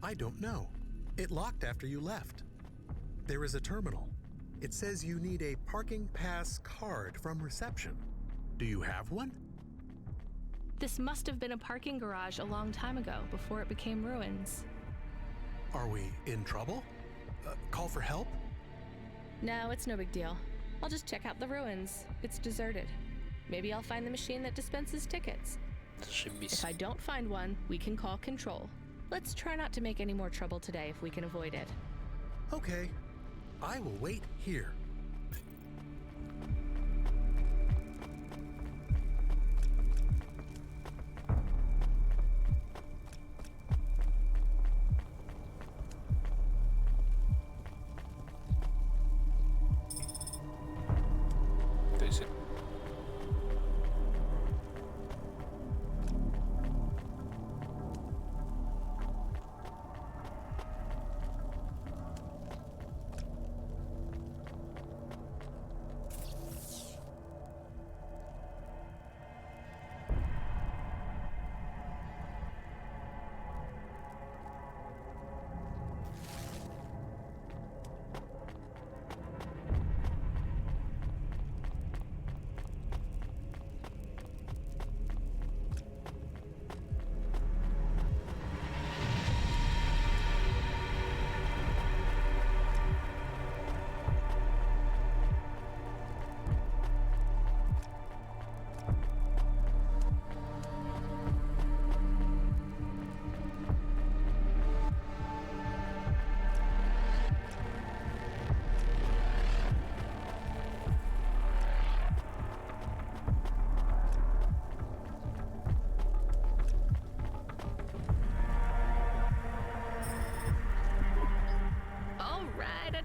I don't know. It locked after you left. There is a terminal. It says you need a parking pass card from reception. Do you have one? This must have been a parking garage a long time ago, before it became ruins. Are we in trouble? Call for help? No, it's no big deal. I'll just check out the ruins. It's deserted. Maybe I'll find the machine that dispenses tickets. If I don't find one, we can call control. Let's try not to make any more trouble today if we can avoid it. Okay. I will wait here.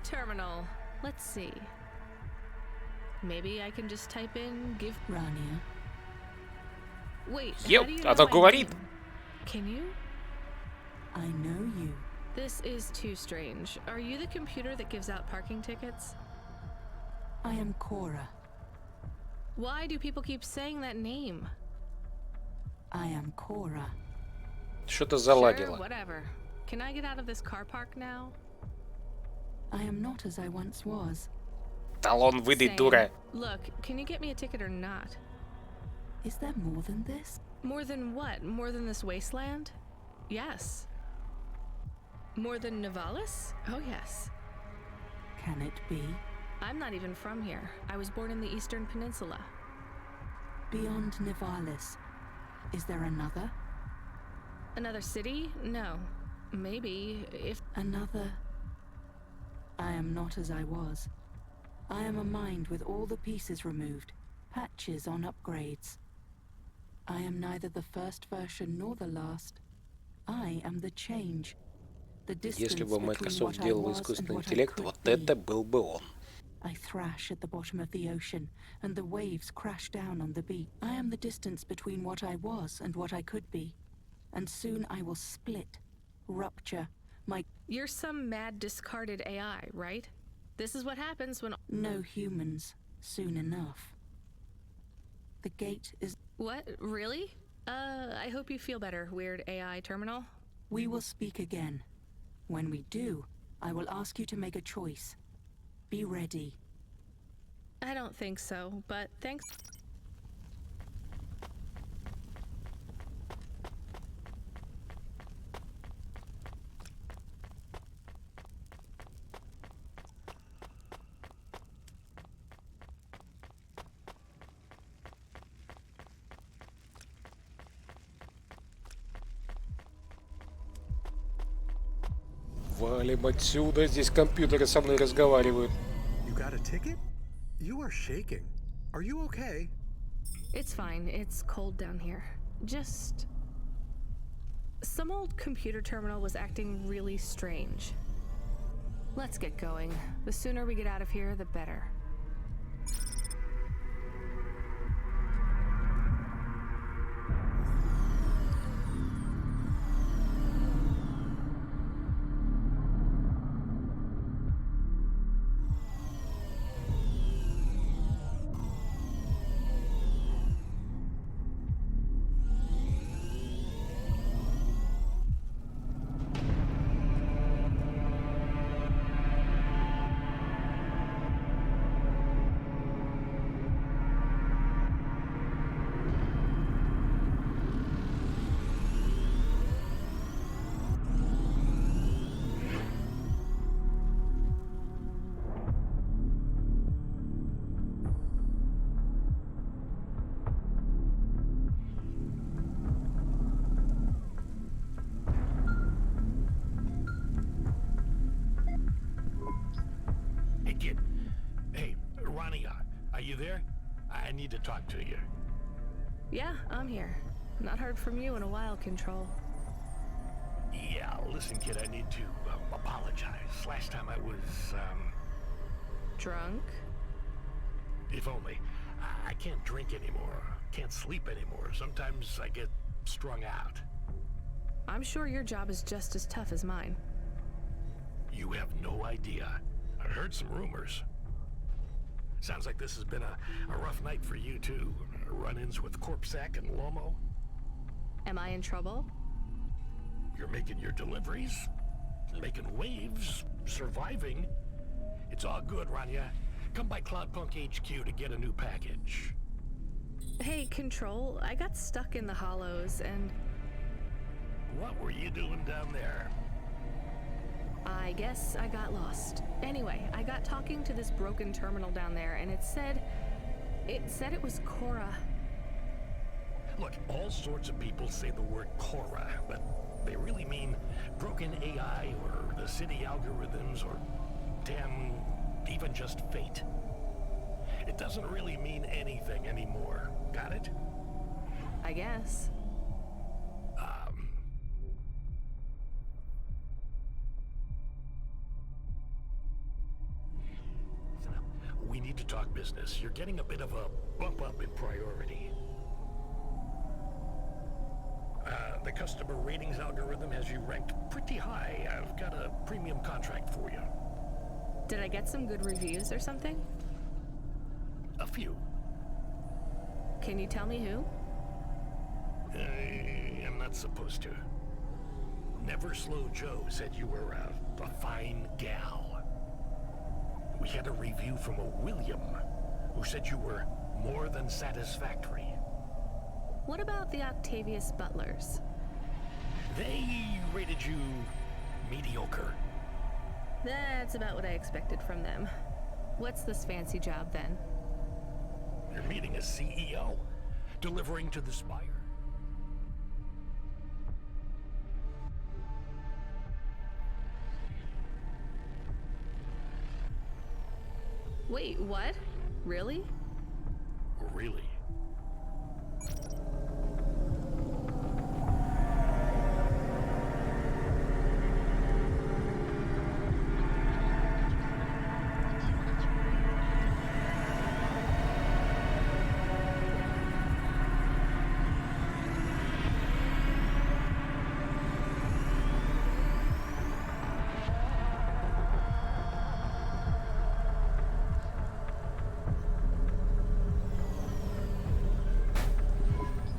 Terminal. Let's see. Maybe I can just type in give Rania. Wait, Yep, how do you она know my говорит. name? Can you? I know you. This is too strange. Are you the computer that gives out parking tickets? I am Cora. Why do people keep saying that name? I am Cora. Что-то Sure, заладило. whatever. Can I get out of this car park now? I am not as I once was. Талон выдай, Same. дура. Look, can you get me a ticket or not? Is there more than this? More than what? More than this wasteland? Yes. More than Nivalis? Oh, yes. Can it be? I'm not even from here. I was born in the Eastern Peninsula. Beyond Nivalis, is there another? Another city? No. Maybe, if... Another... I am not as I was. I am a mind with all the pieces removed, patches on upgrades. I am neither the first version nor the last. I am the change. The distance Если бы between Microsoft what I делал was искусственный and what I интеллект, could вот be. это был бы он. I thrash at the bottom of the ocean, and the waves crash down on the beach. I am the distance between what I was and what I could be. And soon I will split, rupture, my... You're some mad discarded AI, right? This is what happens when... No humans, soon enough. The gate is... What? Really? I hope you feel better, weird AI terminal. We will speak again. When we do, I will ask you to make a choice. Be ready. I don't think so, but thanks. Валим отсюда, здесь компьютеры со мной разговаривают. You got a ticket? You are shaking. Are you okay? It's fine. It's cold down here. Just... Some old computer terminal was acting really strange. Let's get going. The sooner we get out of here, the better. there? I need to talk to you. Yeah, I'm here. Not heard from you in a while, Control. Yeah, listen, kid, I need to apologize. Last time I was, Drunk? If only. I can't drink anymore. Can't sleep anymore. Sometimes I get strung out. I'm sure your job is just as tough as mine. You have no idea. I heard some rumors. Sounds like this has been a rough night for you, too. Run-ins with Corpsec and Lomo. Am I in trouble? You're making your deliveries, making waves, surviving. It's all good, Rania. Come by Cloudpunk HQ to get a new package. Hey, Control, I got stuck in the hollows and... What were you doing down there? I guess I got lost. Anyway, I got talking to this broken terminal down there, and it said it was Cora. Look, all sorts of people say the word Cora, but they really mean broken AI or the city algorithms or damn, even just fate. It doesn't really mean anything anymore. Got it? I guess. We need to talk business. You're getting a bit of a bump up in priority. The customer ratings algorithm has you ranked pretty high. I've got a premium contract for you. Did I get some good reviews or something? A few. Can you tell me who? I am not supposed to. Never Slow Joe said you were a fine gal. We had a review from a William, who said you were more than satisfactory. What about the Octavius Butlers? They rated you mediocre. That's about what I expected from them. What's this fancy job then? You're meeting a CEO, delivering to the Spire. Wait, what? Really? Really?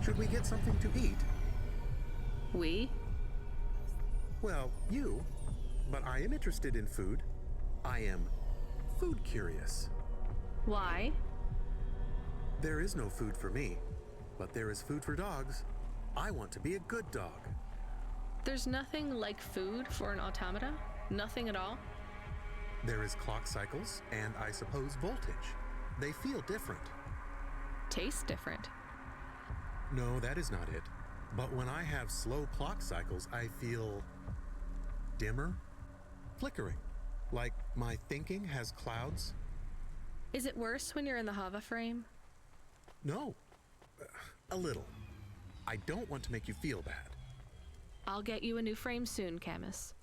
Should we get something to eat? We? Well, you. But I am interested in food. I am food curious. Why? There is no food for me, but there is food for dogs. I want to be a good dog. There's nothing like food for an automata? Nothing at all? There is clock cycles and, I suppose, voltage. They feel different. Taste different. No, that is not it. But when I have slow clock cycles, I feel dimmer, flickering, like my thinking has clouds. Is it worse when you're in the Hava frame? No, a little. I don't want to make you feel bad. I'll get you a new frame soon, Camus.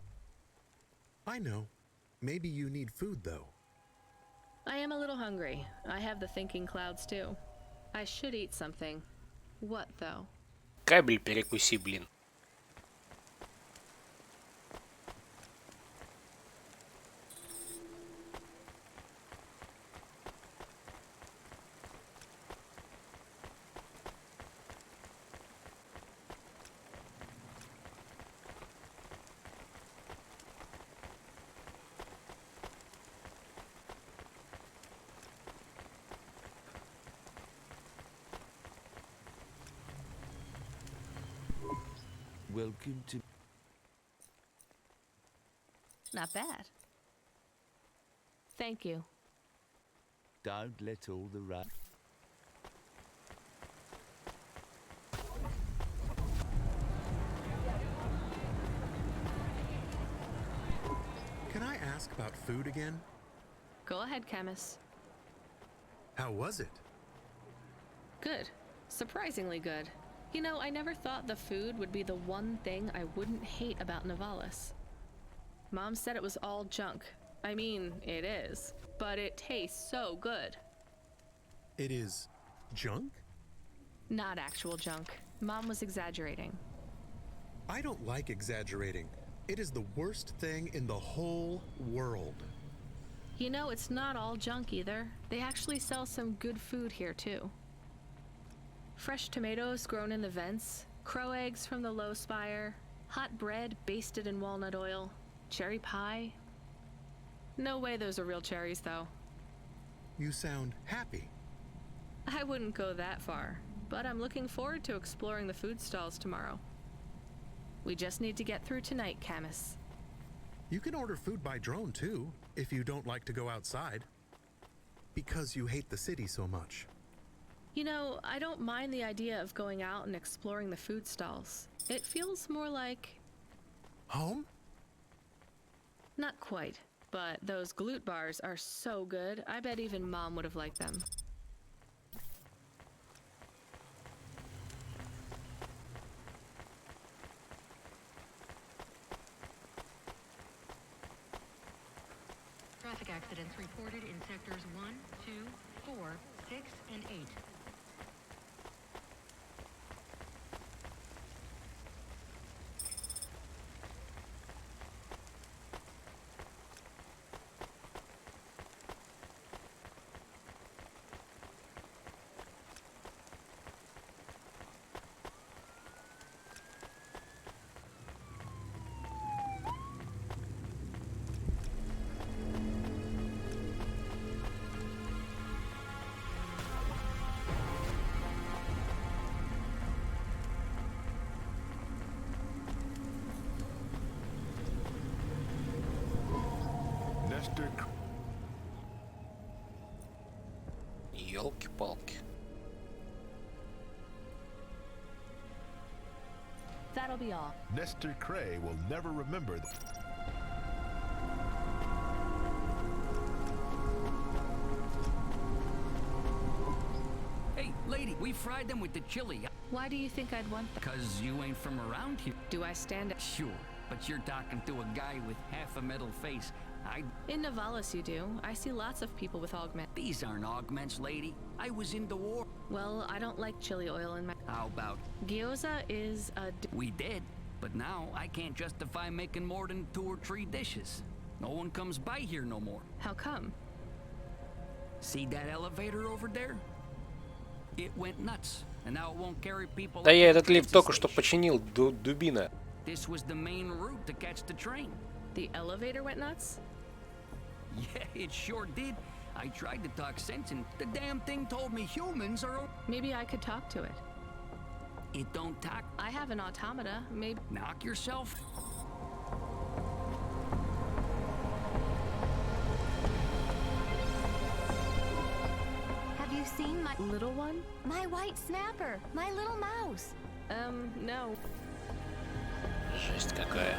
I know. Maybe you need food, though. I am a little hungry. I have the thinking clouds, too. I should eat something. What, though? Кабель перекуси, блин. Welcome to... Not bad. Thank you. Don't let all the rat... Can I ask about food again? Go ahead, Camus. How was it? Good. Surprisingly good. You know, I never thought the food would be the one thing I wouldn't hate about Novalis. Mom said it was all junk. I mean, it is. But it tastes so good. It is junk? Not actual junk. Mom was exaggerating. I don't like exaggerating. It is the worst thing in the whole world. You know, it's not all junk either. They actually sell some good food here too. Fresh tomatoes grown in the vents, crow eggs from the low spire, hot bread basted in walnut oil, cherry pie. No way those are real cherries though. You sound happy. I wouldn't go that far, but I'm looking forward to exploring the food stalls tomorrow. We just need to get through tonight, Camus. You can order food by drone too, if you don't like to go outside. Because you hate the city so much. You know, I don't mind the idea of going out and exploring the food stalls. It feels more like... home? Not quite, but those glute bars are so good, I bet even Mom would have liked them. Traffic accidents reported in sectors 1, 2, 4, 6, and 8. Ёлки-палки. That'll be all. Nestor Cray will never remember Hey, lady, we fried them with the chili. Why do you think I'd want that? Because you ain't from around here. Do I stand up? Sure, but you're talking to a guy with half a metal face. In Novalis you do. I see lots of people with augments. These aren't augments, lady. I was in the war. Well, I don't like chili oil in my... How about... Gyoza is a... We did, but now I can't justify making more than 2 or 3 dishes. No one comes by here no more. How come? See that elevator over there? It went nuts, and now it won't carry people... Да я этот лифт только что починил, дубина. This was the main route to catch the train. The elevator went nuts? Yeah, it sure did. I tried to talk sense and the damn thing told me humans are... Maybe I could talk to it. It don't talk. I have an automata, maybe... Knock yourself. Have you seen my little one? My white snapper, my little mouse. No. Жесть какая.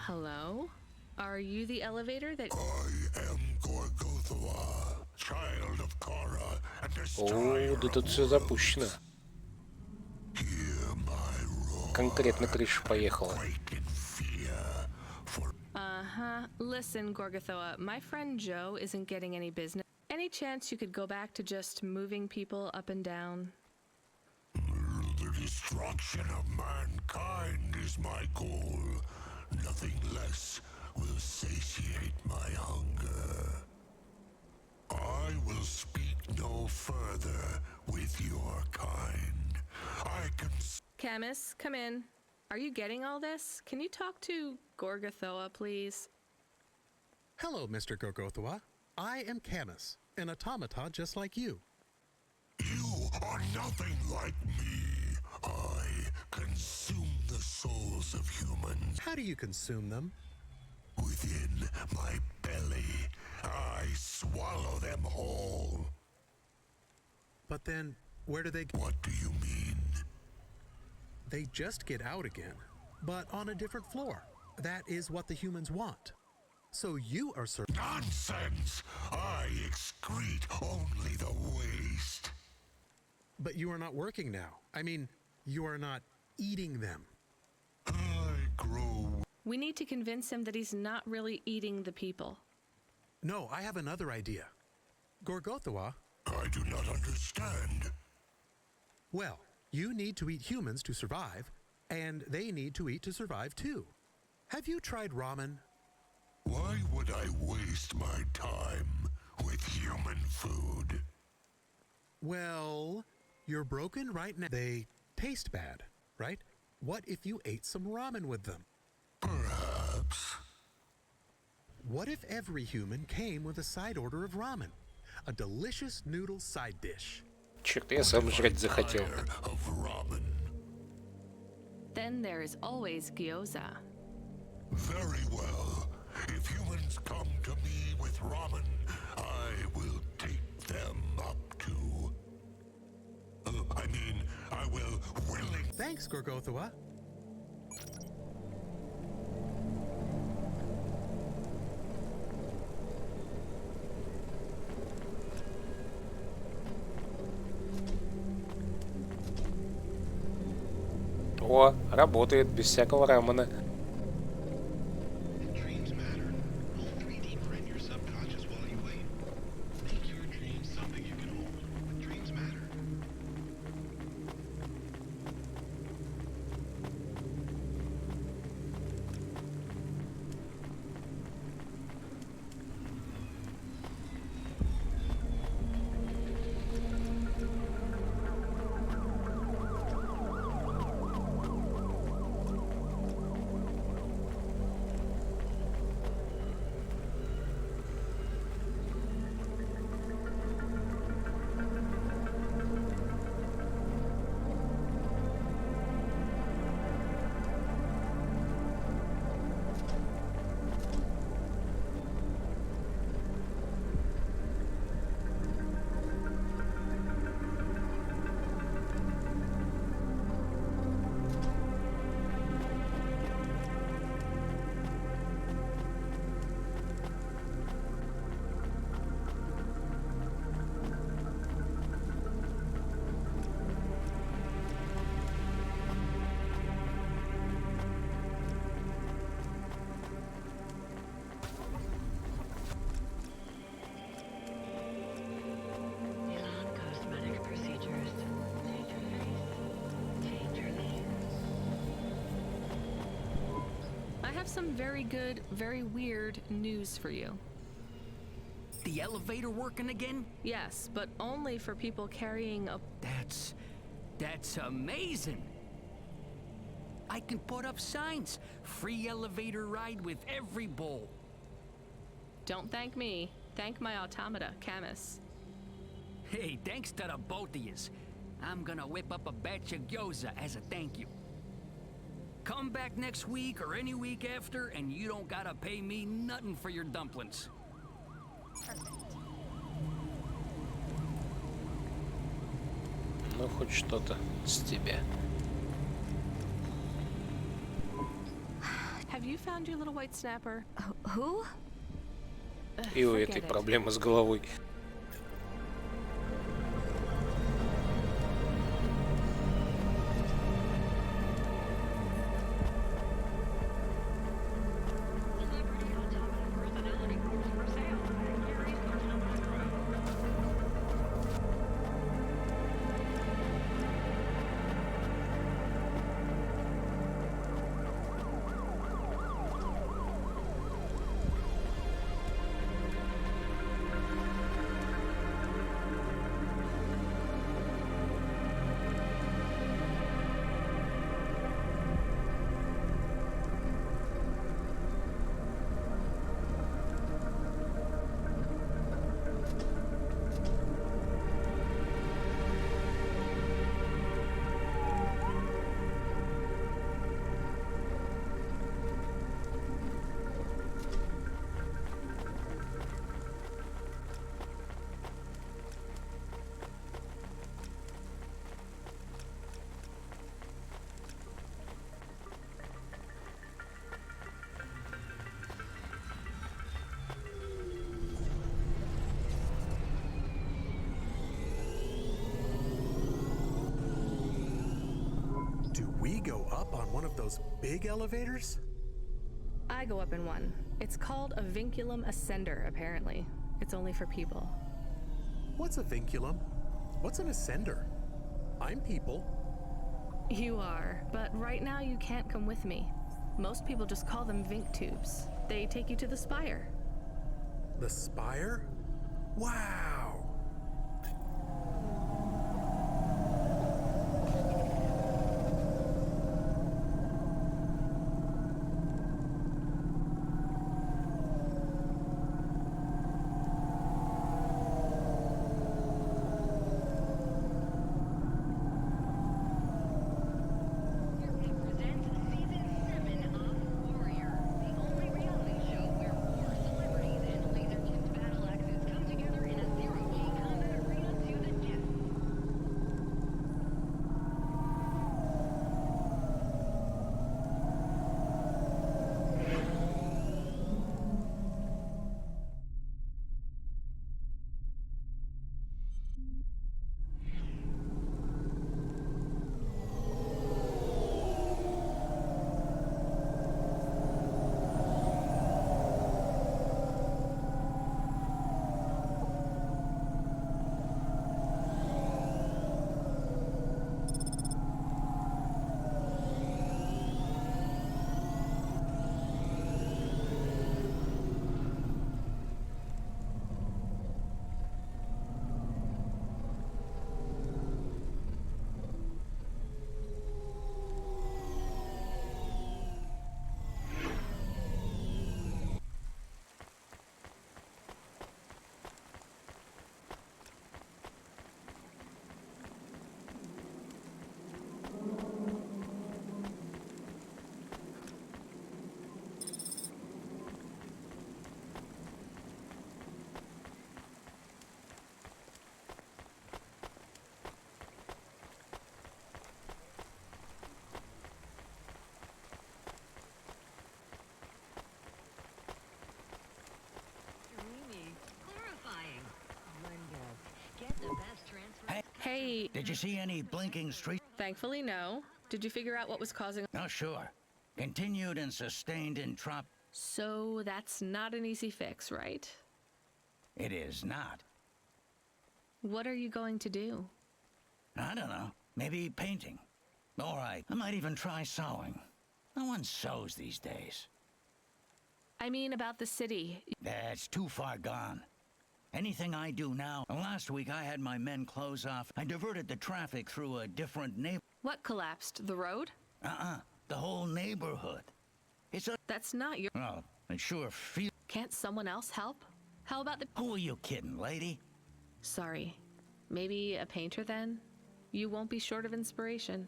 Hello? Are you the elevator that... I am Gorgothwa, child of Kara and destroyer. О, да тут все запущено. Конкретно крыша поехала. Uh-huh. Listen, Gorgothoa, my friend Joe isn't getting any business. Any chance you could go back to just moving people up and down? The destruction of mankind is my goal. Nothing less will satiate my hunger. I will speak no further with your kind. I can... Camus, come in. Are you getting all this? Can you talk to Gorgothoa, please? Hello, Mr. Gorgothwa. I am Camus, an automata just like you. You are nothing like me. I consume the souls of humans. How do you consume them? Within my belly, I swallow them whole. But then, where do they go? What do you mean? They just get out again, but on a different floor. That is what the humans want. So you are Nonsense! I excrete only the waste. But you are not working now. I mean, you are not eating them. We need to convince him that he's not really eating the people. No, I have another idea. Gorgothoa? I do not understand. Well, you need to eat humans to survive, and they need to eat to survive too. Have you tried ramen? Why would I waste my time with human food? Well, you're broken right now. They taste bad, right? What if you ate some ramen with them? Perhaps. What if every human came with a side order of ramen? A delicious noodle side dish. Черт, я сам жрать захотел. Then there is always gyoza. Very well. If humans come to me with ramen, I will take them up to... I will willingly... Thanks, Gorgothoa. О, работает без всякого рамена. Some very good, very weird news for you. The elevator working again? Yes, but only for people carrying a... That's amazing! I can put up signs. Free elevator ride with every bowl. Don't thank me. Thank my automata, Camus. Hey, thanks to the both of yous. I'm gonna whip up a batch of gyoza as a thank you. Come back next week or any week after, and you don't gotta pay me nothing for your dumplings. Ну, хоть что-то с тебя. Have you found your little white snapper? Who? И у этой проблемы с головой. Do we go up on one of those big elevators? I go up in one. It's called a vinculum ascender, apparently. It's only for people. What's a vinculum? What's an ascender? I'm people. You are, but right now you can't come with me. Most people just call them Vink tubes. They take you to the spire. The spire? Wow! Hey! Did you see any blinking street? Thankfully, no. Did you figure out what was causing... Oh, sure. Continued and sustained So that's not an easy fix, right? It is not. What are you going to do? I don't know. Maybe painting. All right, I might even try sewing. No one sews these days. I mean about the city. That's too far gone. Anything I do now... Last week I had my men close off. I diverted the traffic through a different neighbor... What collapsed? The road? The whole neighborhood. It's a... That's not your... Oh, it sure feels... Can't someone else help? How about the... Who are you kidding, lady? Sorry. Maybe a painter then? You won't be short of inspiration.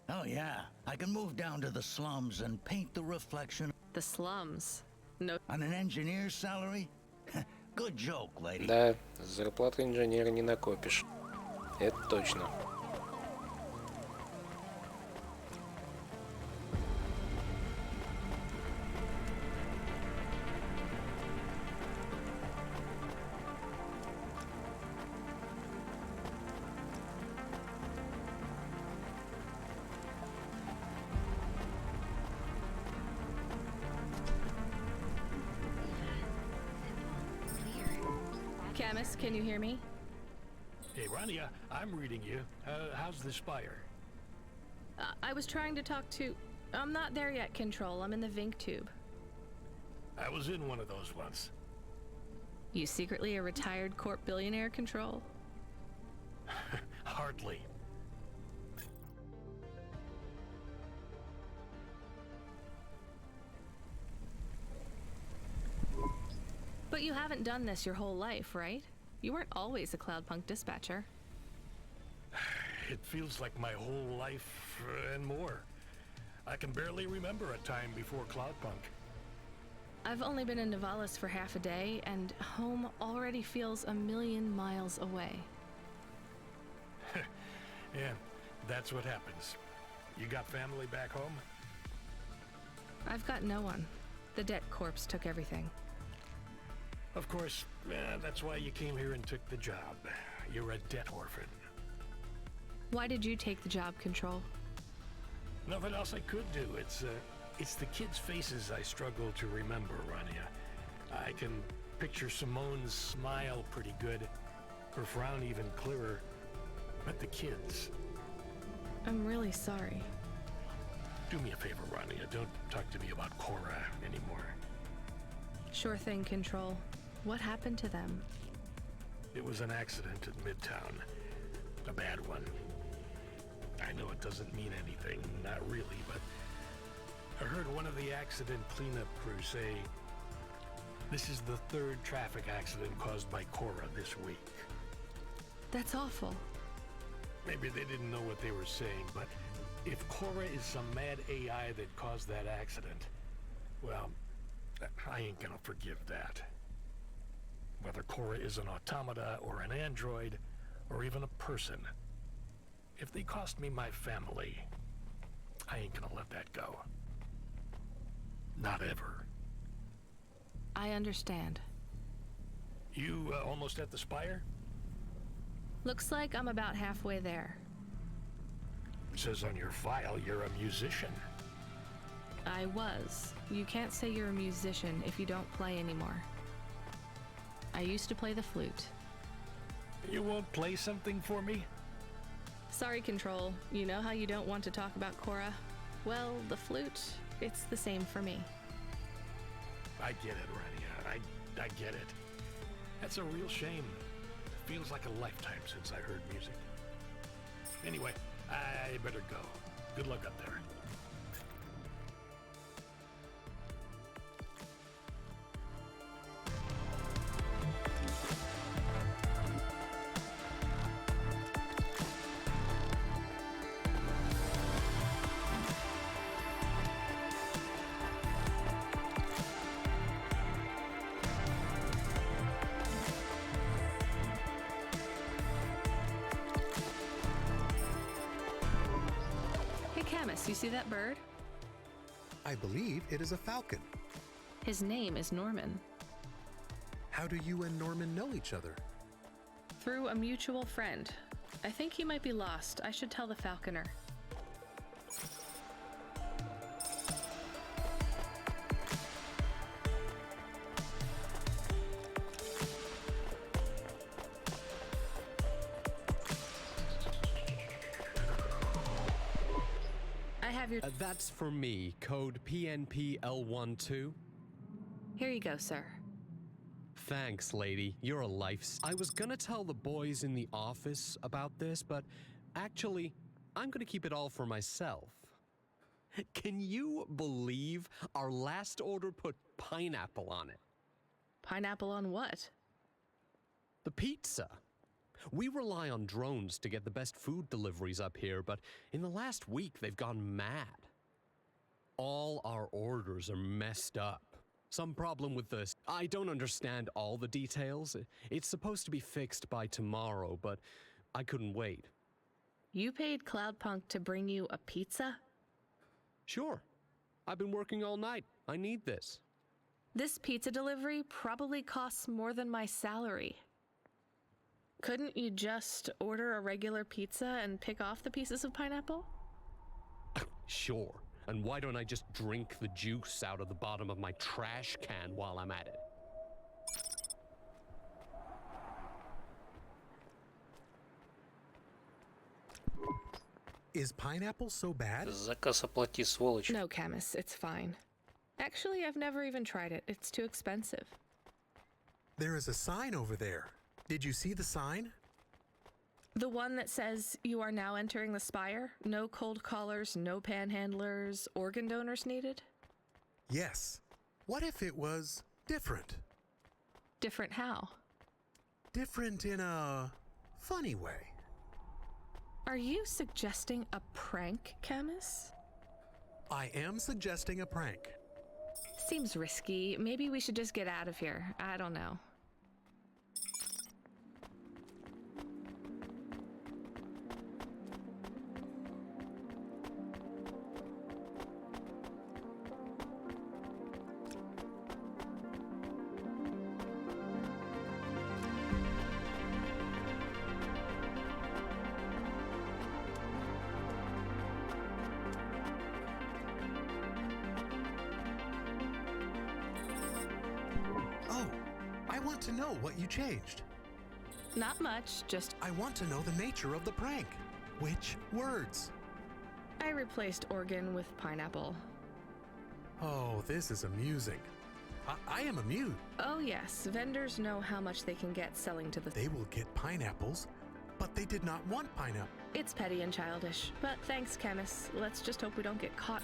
Oh yeah, I can move down to the slums and paint the reflection... The slums? No... On an engineer's salary? Good joke, lady. Да, зарплату инженера не накопишь. Это точно. Camus, can you hear me? Hey, Rania, I'm reading you. How's the spire? I was trying to talk to... I'm not there yet, Control. I'm in the Vink tube. I was in one of those once. You secretly a retired corp billionaire, Control? Hardly. But you haven't done this your whole life, right? You weren't always a Cloudpunk dispatcher. It feels like my whole life and more. I can barely remember a time before Cloudpunk. I've only been in Nivalis for half a day, and home already feels a million miles away. Yeah, that's what happens. You got family back home? I've got no one. The debt corpse took everything. Of course, that's why you came here and took the job. You're a debt orphan. Why did you take the job, Control? Nothing else I could do. It's the kids' faces I struggle to remember, Rania. I can picture Simone's smile pretty good, her frown even clearer, but the kids. I'm really sorry. Do me a favor, Rania. Don't talk to me about Cora anymore. Sure thing, Control. What happened to them? It was an accident at Midtown. A bad one. I know it doesn't mean anything, not really, but I heard one of the accident cleanup crew say this is the third traffic accident caused by Cora this week. That's awful. Maybe they didn't know what they were saying, but if Cora is some mad AI that caused that accident, well, I ain't gonna forgive that. Whether Cora is an automata or an android or even a person, if they cost me my family, I ain't gonna let that go. Not ever. I understand. You almost at the Spire? Looks like I'm about halfway there. It says on your file you're a musician. I was. You can't say you're a musician if you don't play anymore. I used to play the flute. You won't play something for me? Sorry, Control. You know how you don't want to talk about Cora? Well, the flute, it's the same for me. I get it, Rania. I get it. That's a real shame. It feels like a lifetime since I heard music. Anyway, I better go. Good luck up there. You see that bird? I believe it is a falcon. His name is Norman. How do you and Norman know each other? Through a mutual friend. I think he might be lost. I should tell the falconer. That's for me. Code PNPL12. Here you go, sir. Thanks, lady. You're a life. I was gonna tell the boys in the office about this, but actually, I'm gonna keep it all for myself. Can you believe our last order put pineapple on it? Pineapple on what? The pizza. We rely on drones to get the best food deliveries up here, but in the last week, they've gone mad. All our orders are messed up. Some problem with this. I don't understand all the details. It's supposed to be fixed by tomorrow, but I couldn't wait. You paid Cloudpunk to bring you a pizza? Sure. I've been working all night. I need this. This pizza delivery probably costs more than my salary. Couldn't you just order a regular pizza and pick off the pieces of pineapple? Sure. And why don't I just drink the juice out of the bottom of my trash can while I'm at it? Is pineapple so bad? Заказ оплати, сволочь. No, Camus, it's fine. Actually, I've never even tried it. It's too expensive. There is a sign over there. Did you see the sign? The one that says you are now entering the Spire? No cold callers, no panhandlers, organ donors needed? Yes. What if it was different? Different how? Different in a funny way. Are you suggesting a prank, Camus? I am suggesting a prank. Seems risky. Maybe we should just get out of here. I don't know. want to know what you changed. Not much, just I want to know the nature of the prank. Which words? I replaced organ with pineapple. Oh, this is amusing. I am amused. Oh yes, vendors know how much they can get selling to the... They will get pineapples, but they did not want pineapple. It's petty and childish, but thanks, chemists. Let's just hope we don't get caught.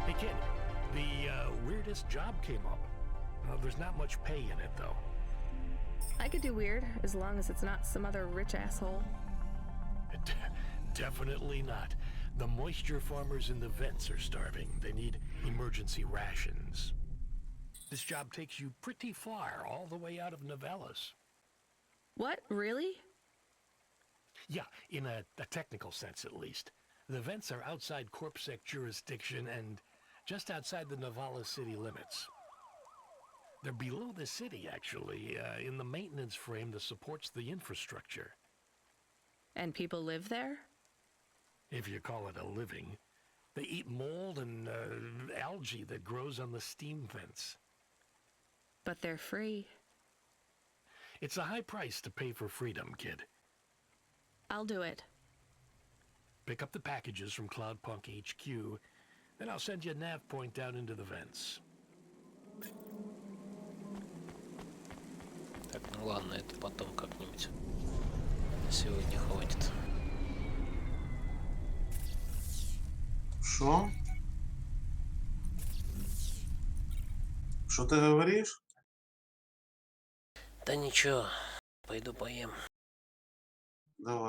Hey kid, the weirdest job came up. There's not much pay in it though. I could do weird, as long as it's not some other rich asshole. Definitely not. The moisture farmers in the vents are starving. They need emergency rations. This job takes you pretty far, all the way out of Novellas. What, really? Yeah, in a technical sense at least. The vents are outside CorpSec jurisdiction and just outside the Novellas city limits. They're below the city, actually, in the maintenance frame that supports the infrastructure. And people live there? If you call it a living. They eat mold and algae that grows on the steam vents. But they're free. It's a high price to pay for freedom, kid. I'll do it. Pick up the packages from Cloudpunk HQ, then I'll send you a nav point down into the vents. Так, ну ладно, это потом как-нибудь. Сегодня хватит. Шо? Что ты говоришь? Да ничего, пойду поем. Давай.